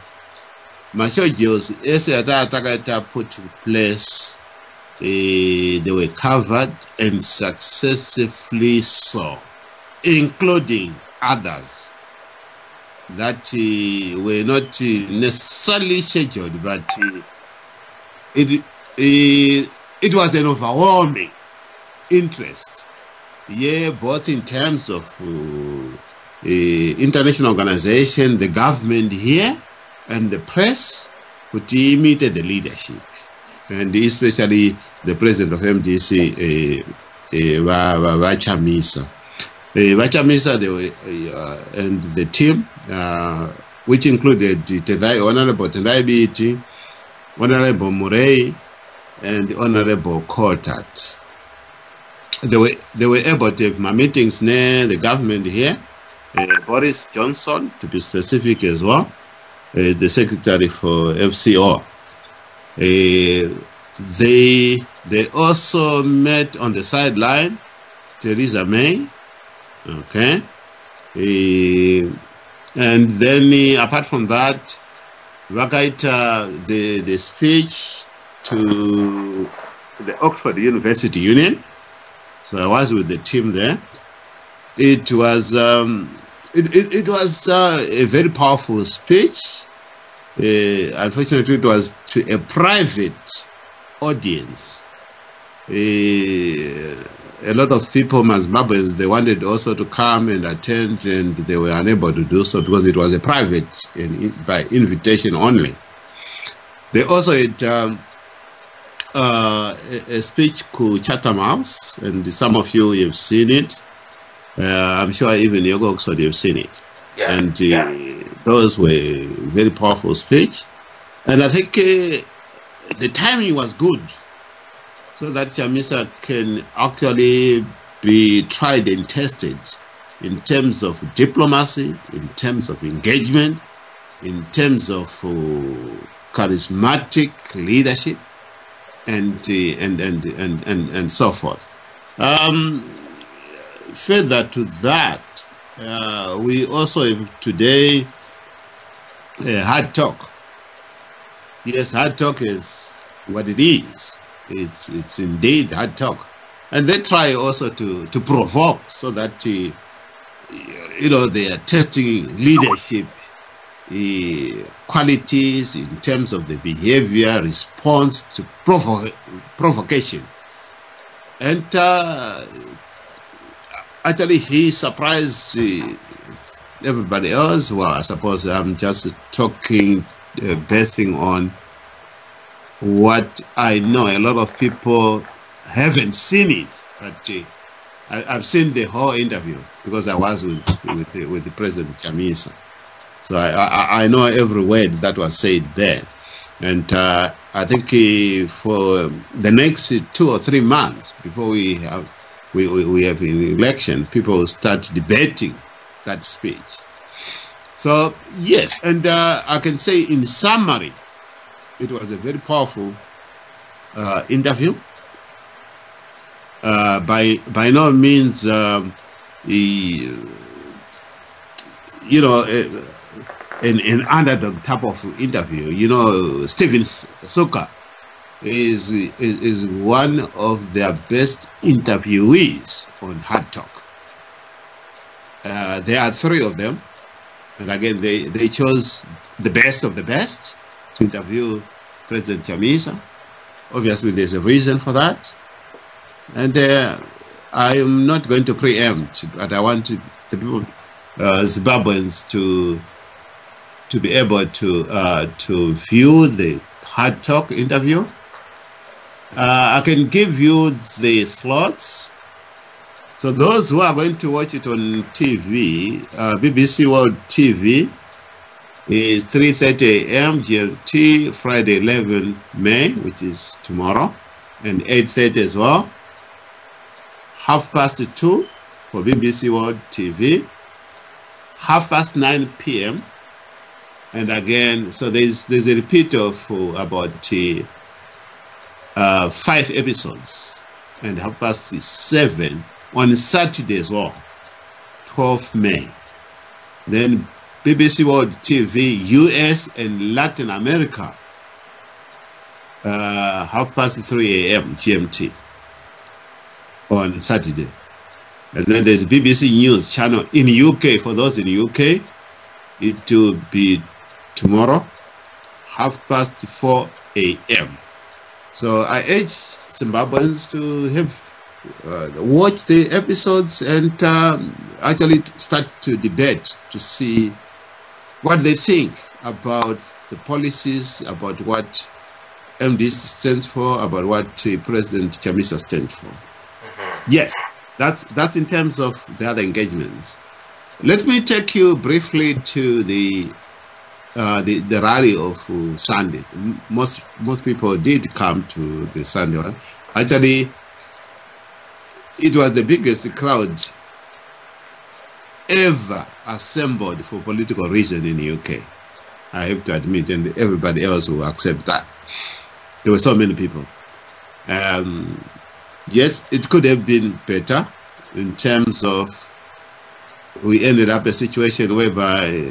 Mashojos Ataka put in place. They were covered and successfully so, including others that were not necessarily scheduled, but it was an overwhelming interest. Yeah, both in terms of international organization, the government here, and the press, who imitated the leadership. And especially the president of MDC, Chamisa. Chamisa, and the team, which included Honorable Tendai Biti, Honorable Murray, and Honorable Kortat. They were able to have my meetings near the government here, Boris Johnson, to be specific as well, the secretary for FCO. They also met on the sideline Theresa May, okay, and then apart from that, Wakaita the speech to the Oxford University Union. So I was with the team there. It was it was a very powerful speech. Unfortunately, it was to a private audience. A lot of people, Zimbabweans, they wanted also to come and attend, and they were unable to do so because it was a private and by invitation only. They also had a speech called Chatham House, and some of you have seen it. I'm sure even Yogo Oxford have seen it. Yeah. And those were very powerful speech. And I think the timing was good, so that Chamisa can actually be tried and tested in terms of diplomacy, in terms of engagement, in terms of charismatic leadership, and so forth. Further to that, we also have today hard talk. Yes, hard talk is what it is. It's indeed hard talk, and they try also to provoke, so that they are testing leadership qualities in terms of the behavior response to provocation. And actually, he surprised everybody else. Well, I suppose I'm just talking, basing on what I know. A lot of people haven't seen it, but I've seen the whole interview because I was with the President Chamisa. So I know every word that was said there. And I think for the next 2 or 3 months before we have an election, people will start debating that speech. So yes, and I can say in summary, it was a very powerful interview. By no means, an underdog type of interview. Stephen Soka is one of their best interviewees on Hard Talk. There are 3 of them, and again they chose the best of the best to interview President Chamisa. Obviously there's a reason for that, And I am not going to preempt, but I want the people, Zimbabweans, to be able to view the Hard Talk interview. I can give you the slots. So those who are going to watch it on TV, BBC World TV, is 3:30 a.m. GMT, Friday 11 May, which is tomorrow, and 8:30 as well. 2:30 for BBC World TV, 9:30 p.m. And again, so there's a repeat of about 5 episodes, and 7:30 on Saturday as well, 12 May. Then BBC World TV, US and Latin America, 3:30 a.m. GMT on Saturday. And then there's BBC News channel in UK. For those in UK, it will be tomorrow, 4:30 a.m. So I urge Zimbabweans to have watch the episodes and actually start to debate to see what they think about the policies, about what MD stands for, about what President Chamisa stands for. Yes, that's in terms of the other engagements. Let me take you briefly to the rally of Sunday. Most people did come to the Sunday one. Actually, it was the biggest crowd ever assembled for political reason in the UK. I have to admit, and everybody else will accept that. There were so many people. Yes, it could have been better in terms of we ended up a situation whereby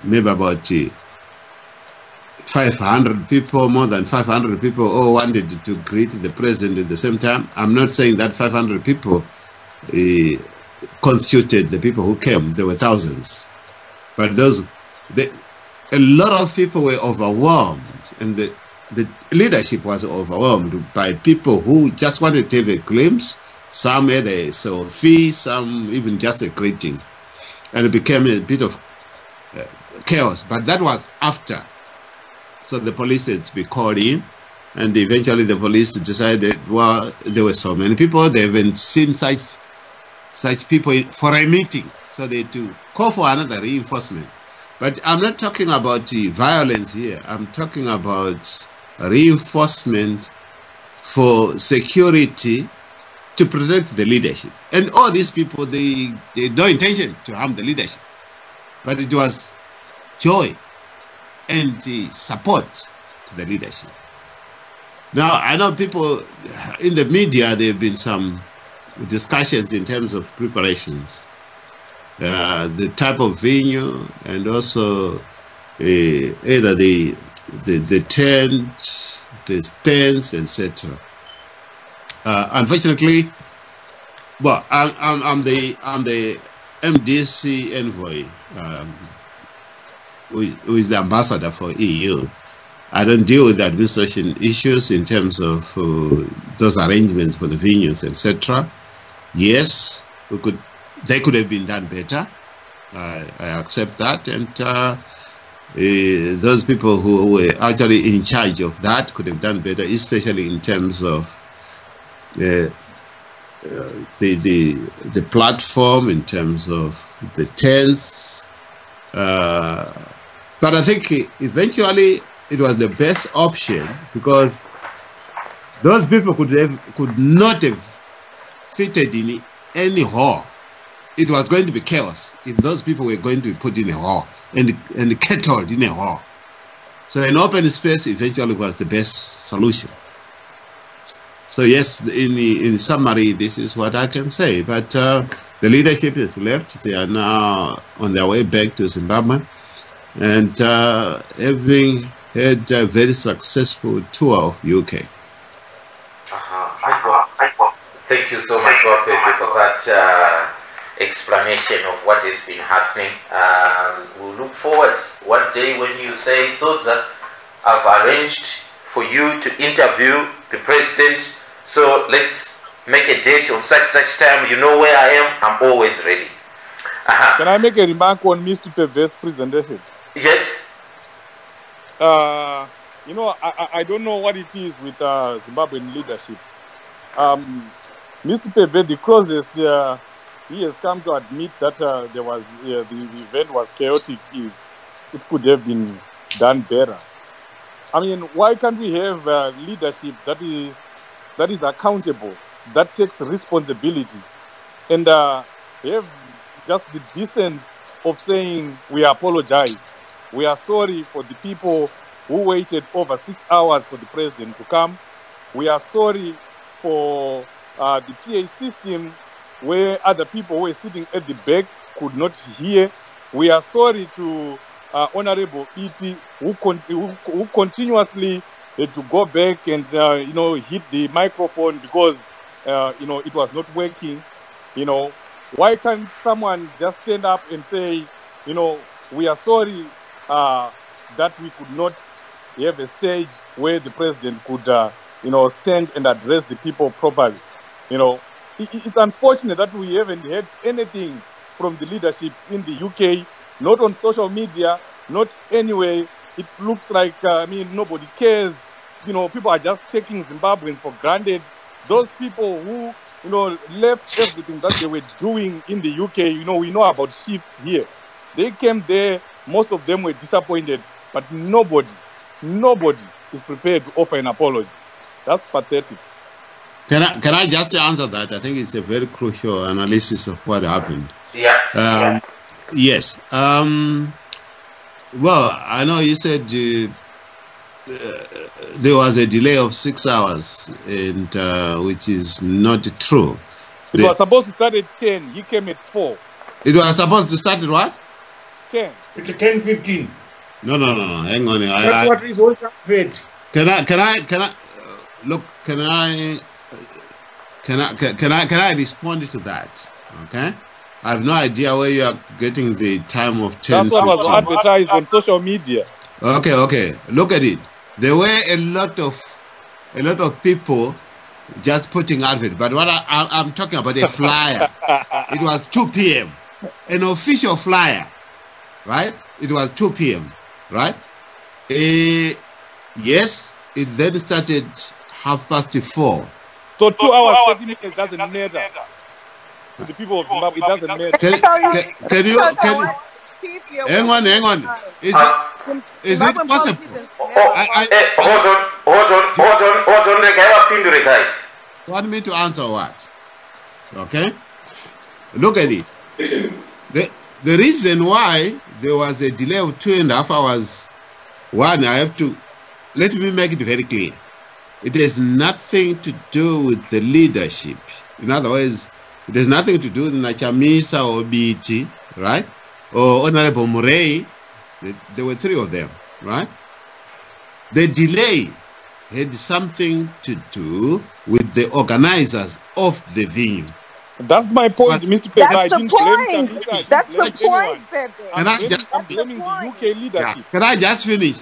maybe about 500 people, more than 500 people, all wanted to greet the president at the same time. I'm not saying that 500 people constituted the people who came. There were thousands. But a lot of people were overwhelmed, and the leadership was overwhelmed by people who just wanted to have a glimpse. Some had a selfie, some even just a greeting. And it became a bit of chaos. But that was after. So the police had to be called in, and eventually the police decided, well, there were so many people, they haven't seen such people for a meeting. So they had to call for another reinforcement. But I'm not talking about the violence here. I'm talking about reinforcement for security to protect the leadership. And all these people, they had no intention to harm the leadership. But it was joy and the support to the leadership. Now, I know people in the media, there have been some discussions in terms of preparations. The type of venue, and also either the tent, the stands, etc. Unfortunately, well, I'm the MDC envoy, who is the ambassador for EU. I don't deal with the administration issues in terms of those arrangements for the venues, etc. Yes, they could have been done better. I accept that, and those people who were actually in charge of that could have done better, especially in terms of the platform, in terms of the tents. But I think eventually it was the best option, because those people could not have fitted in any hall. It was going to be chaos if those people were going to be put in a hall and kettled in a hall. So an open space eventually was the best solution. So yes, in summary, this is what I can say. But the leadership is left. They are now on their way back to Zimbabwe, and having had a very successful tour of UK. Thank you so much, Wapepe, for that explanation of what has been happening. We'll look forward one day when you say, Sodza, I've arranged for you to interview the president, so let's make a date on such time. You know where I am. I'm always ready. Can I make a remark on Mr. Peve's presentation? Yes. You know, I don't know what it is with Zimbabwean leadership. Mr. Peve, the closest he has come to admit that there was the event was chaotic is it could have been done better. I mean, why can't we have leadership that is accountable, that takes responsibility, and have just the decency of saying we apologize. We are sorry for the people who waited over 6 hours for the president to come. We are sorry for the PA system where other people who were sitting at the back could not hear. We are sorry to Honorable E.T. who continuously had to go back and hit the microphone because it was not working. Why can't someone just stand up and say, we are sorry that we could not have a stage where the president could stand and address the people properly. It's unfortunate that we haven't heard anything from the leadership in the UK, not on social media, not anywhere. It looks like, nobody cares. People are just taking Zimbabweans for granted. Those people who, left everything that they were doing in the UK, we know about shifts here. They came there, most of them were disappointed, but nobody is prepared to offer an apology. That's pathetic. Can I just answer that? I think it's a very crucial analysis of what happened. Yeah. Yes. Well, I know you said there was a delay of 6 hours, and which is not true. It was supposed to start at 10. He came at 4. It was supposed to start at what? 10. It's 10:15. No. Hang on. That's what is always said. Can I respond to that? Okay. I have no idea where you are getting the time of 10. That's what was advertised on social media. Okay. Look at it. There were a lot of people just putting out it. But what I'm talking about a flyer. It was 2 p.m. An official flyer, right? It was 2 p.m. Right? Yes. It then started 4:30. So 2 hours, 30 minutes doesn't matter. To the people of Zimbabwe, it doesn't matter. Can you hang on. Is it possible? Hold on. Guys. You want me to answer what? Okay. Look at it. The reason why there was a delay of 2.5 hours. One, let me make it very clear. It has nothing to do with the leadership. In other words, it has nothing to do with Chamisa or BT, right? Or Honorable Murray. There were 3 of them, right? The delay had something to do with the organizers of the venue. That's my point, Mr. Pepe. That's the point. That's the point, Pepe. Can I just blaming the UK leadership? Yeah. Can I just finish?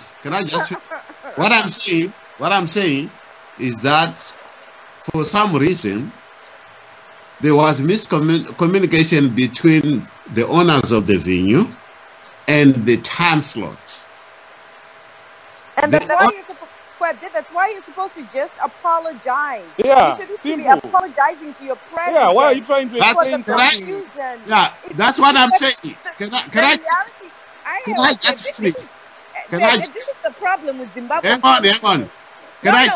What I'm saying is that for some reason there was miscommunication between the owners of the venue and the time slot. And that's why you're supposed to just apologize. Yeah, you shouldn't be apologizing to your president. Yeah, why are you trying to explain something? Yeah, that's what I'm saying. Can I just finish? This is the problem with Zimbabwe. Hang on. Can I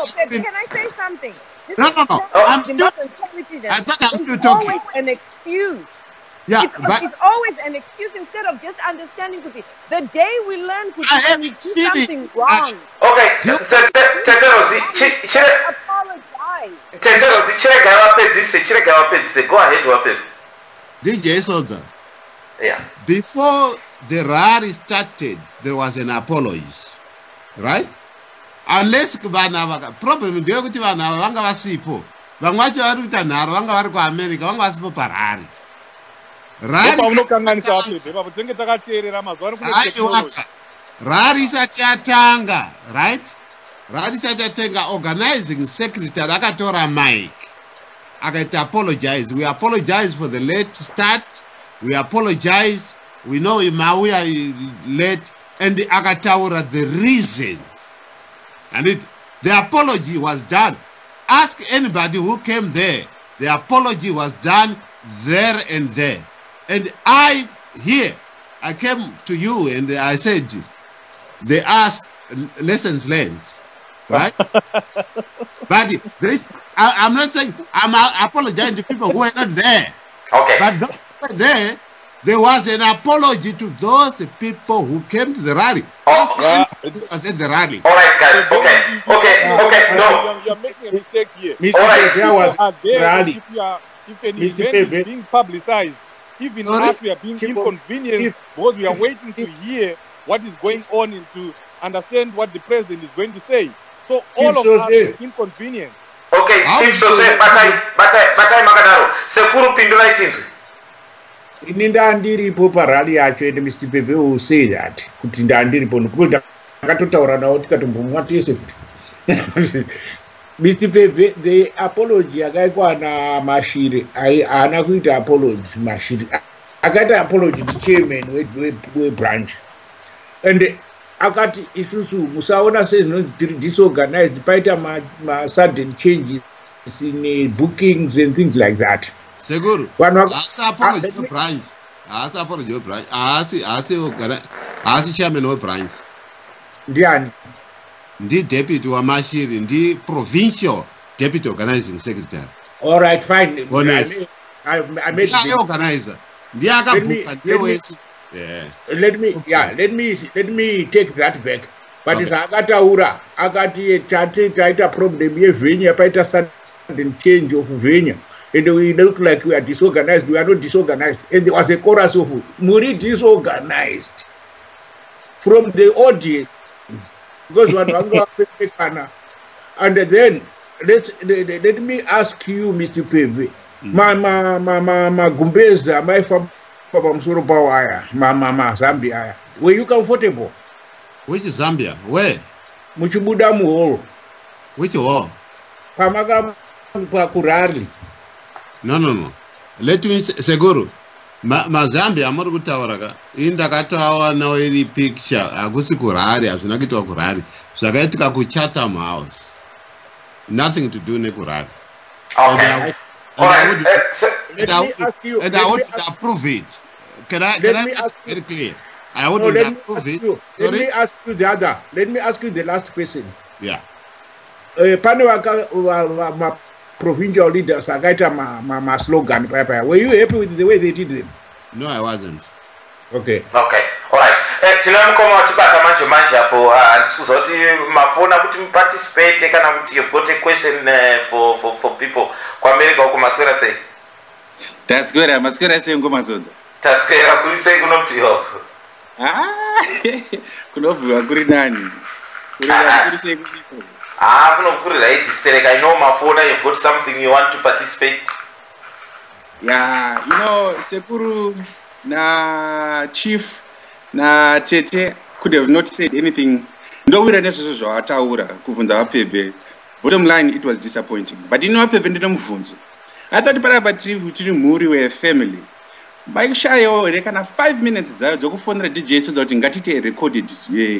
say something? No. I'm still talking. Always an excuse. Yeah, it's always an excuse instead of just understanding. The day we learn to do something wrong. Okay, apologize. Go ahead, Waped. DJ Sodza. Yeah. Before the rally started, there was an apology, right? Unless problem ndeyekuti vanhu ava vanga vasipo, vamwe vacho vari kuita nharo vanga vari kuamerica, vanga vasipo parari. Rari isati yatanga, right? Rari isati yatanga, organizing secretary akatora mic I got to apologize. We apologize for the late start. We apologize. We know we are late. And the Agataura, the reasons. And the apology was done. Ask anybody who came there. The apology was done there and there. And I came to you and I said, they asked lessons learned. Right? But I'm not saying, I'm apologizing to people who were not there. Okay. But there was an apology to those people who came to the rally. Was at the rally. All right, guys. Okay. No. You're making a mistake here. All right. There was rally. If an event is being publicized, even us we are being inconvenienced because we are waiting to hear what is going on and to understand what the president is going to say. So all of us are inconvenienced. Okay, Chief Sodza, batai makadaro. Sekuru pindula itinzwi. Ini ndandiripo parali yacho ende Mr. Pepe will say that kuti ndandiripo nokuti ndakatotaura nawo tikatombomwa tese kuti Mr. Pepe, the apology akaitwa na Mashiri haana kuita apology Mashiri akaita apology to chairman we-branch and akati isusu musaona sezvinonzi disorganized paita ma-sudden changes in bookings and things like that. Seguro. Asi apology branch. Asi apology branch. Asi chairman of branch. Ndiani? Ndi deputy wa Mashiri, ndi provincial deputy organizing secretary. All right, fine. Honest. I made the organizer. Ndi akabuka ndiye wese. Let me take that back. But it's akataura akati taita problem yeVenya paita sudden change of Venya. And we look like we are disorganized. We are not disorganized. And there was a chorus of Muri disorganized from the audience. Because one and then let me ask you, Mr. Pepe. Ma Gumbeza, my from Surupawaya, ma Zambia. Were you comfortable? Which is Zambia? Where? Muchibudamu hall. Which hall? Pamaga Kurari. No. Let me Seguro. Mazambia amori kutauraga indakatawa nawo iri picture akusi kurari azvina kuitwa kurari zvakaitika kuChatham House, nothing to do nekurari. Okay. And I would approve it. Can I make it very clear? I would approve it. Let me ask you the other. Let me ask you the last question. Yeah. My provincial leaders akaita my slogan. Were you happy with the way they did them? No, I wasn't. Okay. All right. Tinomukoma wachibata manje hapo andisuzoti mafona kuti participate kana kuti you've got a question for people kwa America uko maswera sei. Taswera maswera sei ngoma Sodza. Taswera kuri sei kunobviwa. Kunobviwa kuri nani? Kuri sei kuri. Kunokurira it Sterek. I know mafona you've got something you want to participate. Yeah, Sekuru na Chief na Tete could have not said anything. No, we nezvozvo zvavataura kubvunza vaPepe. Bottom line, it was disappointing. But vaPepe ndinomubvunzo. I thought parapa tiri mhuri wefamily. Baishayo here kana 5 minutes dzayo dzokufonera DJ Sodza kuti ngatite recorded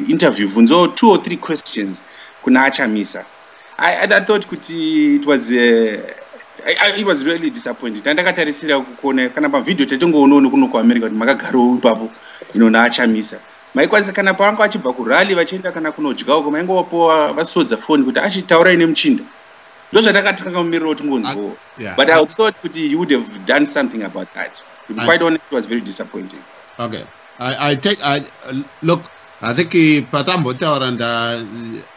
interview, bvunzo 2 or 3 questions kuna Chamisa. I thought kuti it was really disappointing. Ndakatarisira kuona kana pa video tatongoona kuno ku America kuti makagaro ipapo na Chamisa. Maikwanisa kana pavanga vachibva kurali vachienda kana kunodyawo koma ingowapo vasodza phone kuti achitaura ine muchinda. Ndo zvatakatanga kumirira kuti ngonzwo. But I thought kuti you would have done something about that. To be quite honest, it was very disappointing. Okay. I look, I think Patambo Tower and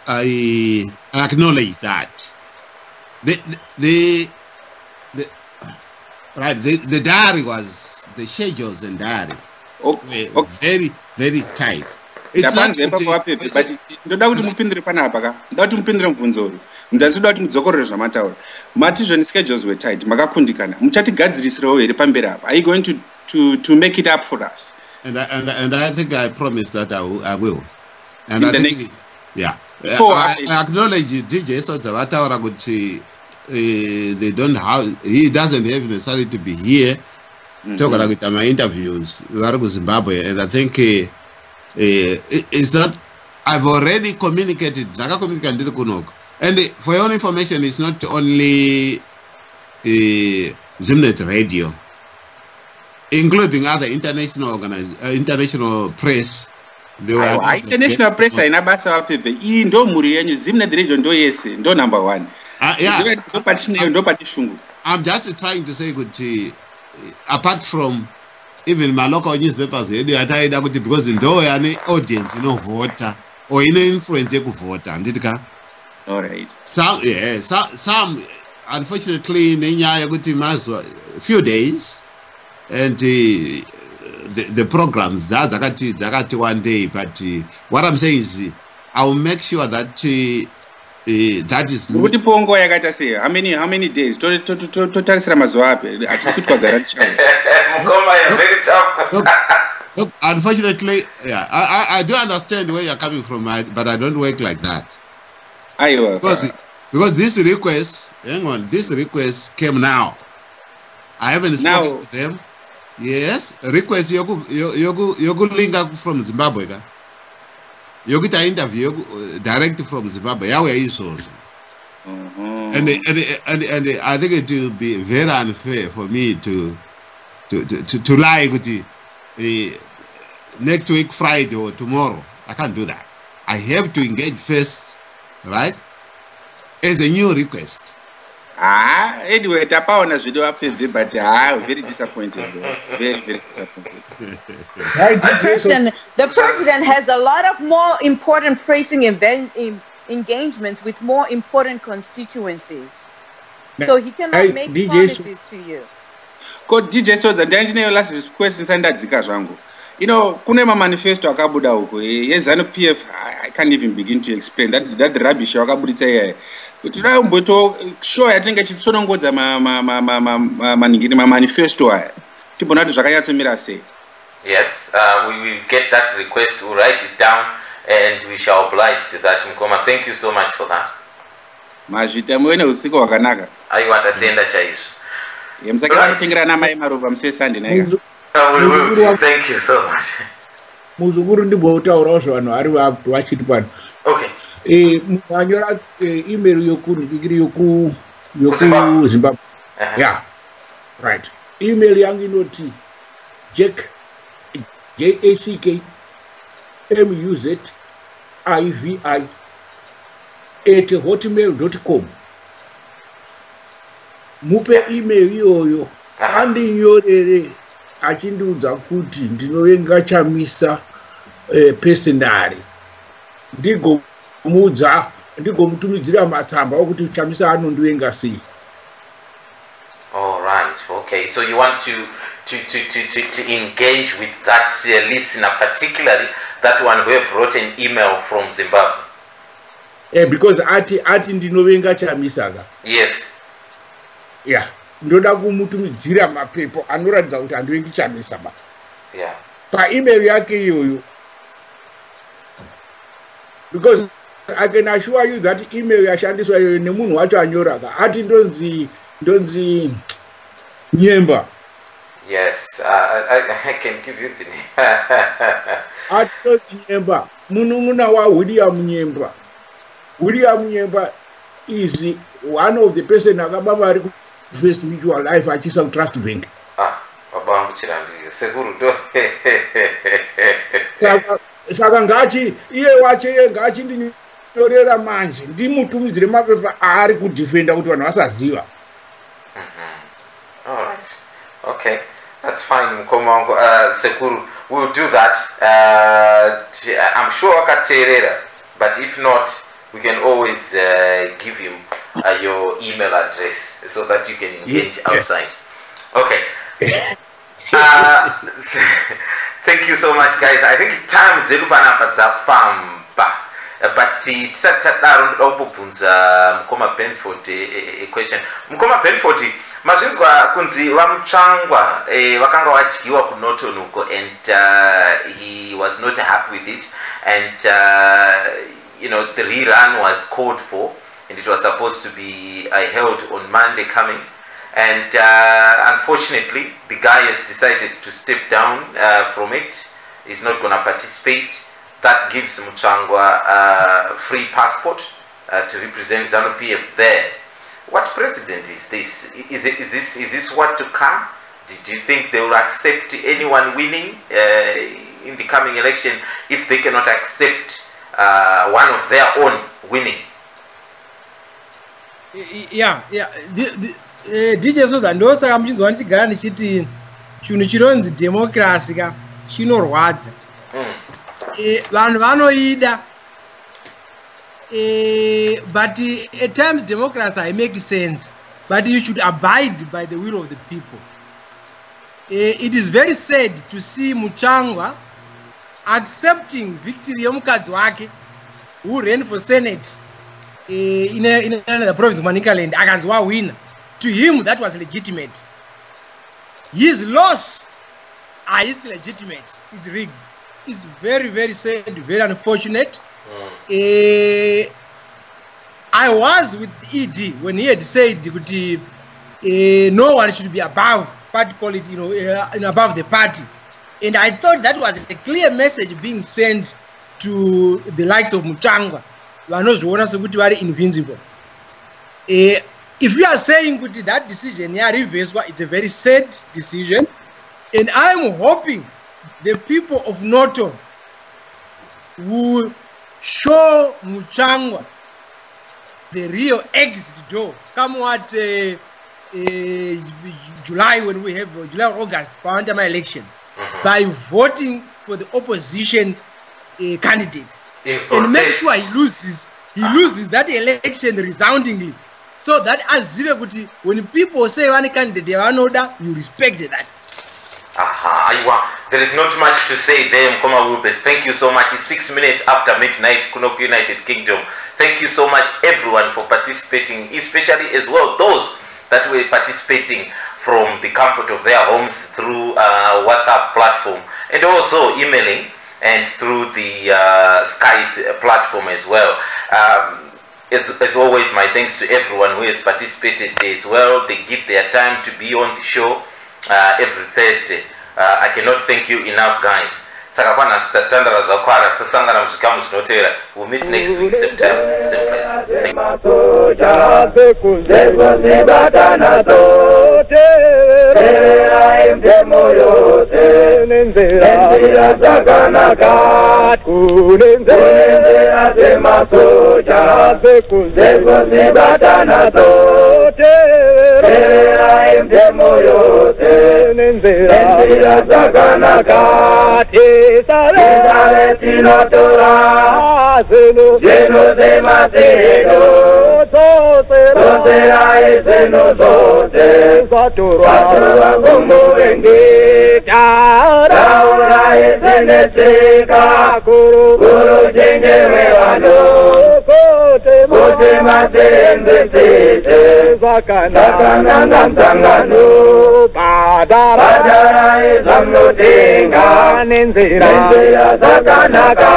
I acknowledge that. The diary was, the schedules and diary were very, very tight. It's not but ndoda kuti mupindire panapa ka. Ndoda kuti mupindire mubvunzo uyu. Ndinoda kuti mudzokorere zvamataura. Mati zvoni schedules were tight. Makakundikana. Muchatigadzirisirawo here pamberi apa. Are you going to make it up for us? And I think I promise that I will. And I think, yeah. I acknowledge DJ Sodza vataura kuti they don't have, he doesn't have necessarily to be here. Talk about my interviews with Zimbabwe, and I think it's not. I've already communicated. And for your information, it's not only Zimnet Radio, including other international international press. International press are in Abasa of the Indo Murian, Zimnet Radio, no number one. Yeah, I'm just trying to say good. Apart from even my local newspapers, because in any audience, voter or influence voter. All right. Some unfortunately, a few days, and the programs that's one day. But what I'm saying is, I will make sure that that is. How many days? Very tough. Look, unfortunately, yeah, I do understand where you're coming from, but I don't work like that. Because this request, hang on, this request came now. I haven't spoken to them. Yes, request you link up from Zimbabwe. You get an interview direct from Zimbabwe. How are you so? And I think it will be very unfair for me to lie with you next week Friday or tomorrow. I can't do that. I have to engage first, right? As a new request. Anyway, Tapaona should do up with but very disappointed. Very disappointed. The president has a lot of more important pressing engagements with more important constituencies. So he cannot make promises to you. DJ Sodza, the last question zvangu. Kune manifesto akabuda huko. Yes, ZANU-PF, I can't even begin to explain that rubbish wakabuditsa here. Kuti raumboto sure yatinga chitsonongodza manifesto aya. Tibona kuti zvakanyatsemira sei. Yes, we will get that request, we'll write it down and we shall oblige to that. Mkoma, thank you so much for that. Mazvita muene usiku wakanaka. Aiwatatenda chaizvo. Yemsaka vanotengera mai maruva musi Sunday night. We will do. Thank you so much. Muzukuru ndibwo utaurawo zvanhu ari vachiti pano. Okay. Manyora email yoku Zimbabwe. Yeah. Right. Email yangu inoti Jack JACKMUZIVI@hotmail.com. Mupe email iyoyo andinyorere achindiudza kuti ndinovenga Chamisa personally. Ndigomutumidzira matsamba okuti Chamisa anondivenga sei. All right. Okay. So you want to engage with that listener, particularly that one who have wrote an email from Zimbabwe. Because ati ndinovenga Chamisa. Yes. Yeah. Ndoda kumutumidzira mapepo anoratidza kuti andivengi Chamisa ba. Yeah. Pa email yake iyoyo. Because I can assure you that email yashandiswa iyoyo nemunhu wacho anyoraka ati ndonzi Nyemba. Yes, I can give you the name. Ati Nyemba. Mununguna wa William Nyemba. William Nyemba is one of the person akababa ari first mutual life achisa trust bank. Babangu chirandiri seguru do. Saka ngachi iye wache ngachi ndinyorera manje ndimutumidzire mapepa ari kudefenda kuti vanhu vasaziva. All right. Okay. That's fine, Mkomo. Sekuru, we'll do that. I'm sure Akaterera, but if not, we can always give him your email address so that you can engage outside. Okay. Thank you so much, guys. I think time is but Mkoma Benford a question. Mkoma Benford, mazvinzwa kunzi vamutsvangwa vakanga vadyiwa kunotonuko and he was not happy with it, and the rerun was called for, and it was supposed to be held on Monday coming. And unfortunately, the guy has decided to step down from it. He's not going to participate. That gives Muchangwa a free passport to represent ZANU-PF there. What precedent is this? Is this what to come? Do you think they will accept anyone winning in the coming election if they cannot accept one of their own winning? Yeah. DJ Sodza ndosaka muchinzwa ndichigara ndichiti chinhu chinonzi democracy ka chinorwadza. Vanhu vanoida, but at times democracy makes sense, but you should abide by the will of the people. It is very sad to see Muchangwa accepting victory yomukadzi wake who ran for Senate in another province, Manicaland, akanzi wawina. To him, that was legitimate. His loss is legitimate. It's rigged. It's very, very sad, very unfortunate. I was with ED when he had said no one should be above party politics, above the party. And I thought that was a clear message being sent to the likes of Muchangwa. They are invincible. If you are saying that decision, it's a very sad decision. And I'm hoping the people of Norton will show Muchangwa the real exit door. Come what July, when we have July or August for my election, by voting for the opposition candidate, and make sure he loses that election resoundingly, so that as when people say one candidate they are order, you respect that. There is not much to say there, Mkoma Wilbert. Thank you so much. It's 6 minutes after midnight, Kunoku United Kingdom. Thank you so much, everyone, for participating, especially as well those that were participating from the comfort of their homes through WhatsApp platform, and also emailing and through the Skype platform as well. As always, my thanks to everyone who has participated as well. They give their time to be on the show every Thursday. I cannot thank you enough, guys. We'll meet next week, September, same place. Thank lleno de matero, será ese nosotros, patura como venguita, ahora es en ese curo, llene revano, cote mate en desete, sacanangan tangano, padara es amno tenga, nenzera sacanaka,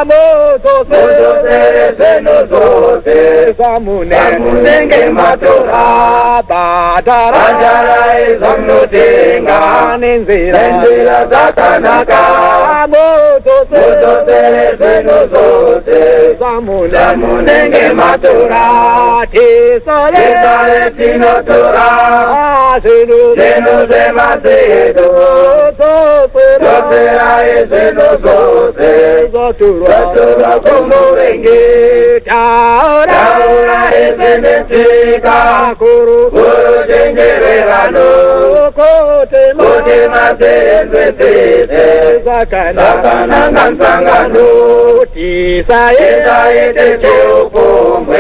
moto se nosotros, amunenge matura, padara es amno tenga, nenzera sacanaka, moto se nosotros, amunenge matura, tisare tinotura, lleno de macedo, será ese nosotros, patura como venguita, ahora es en ese curo, llene verano, cote mate en vecete, sacanangan sangano, tisa ete cheo como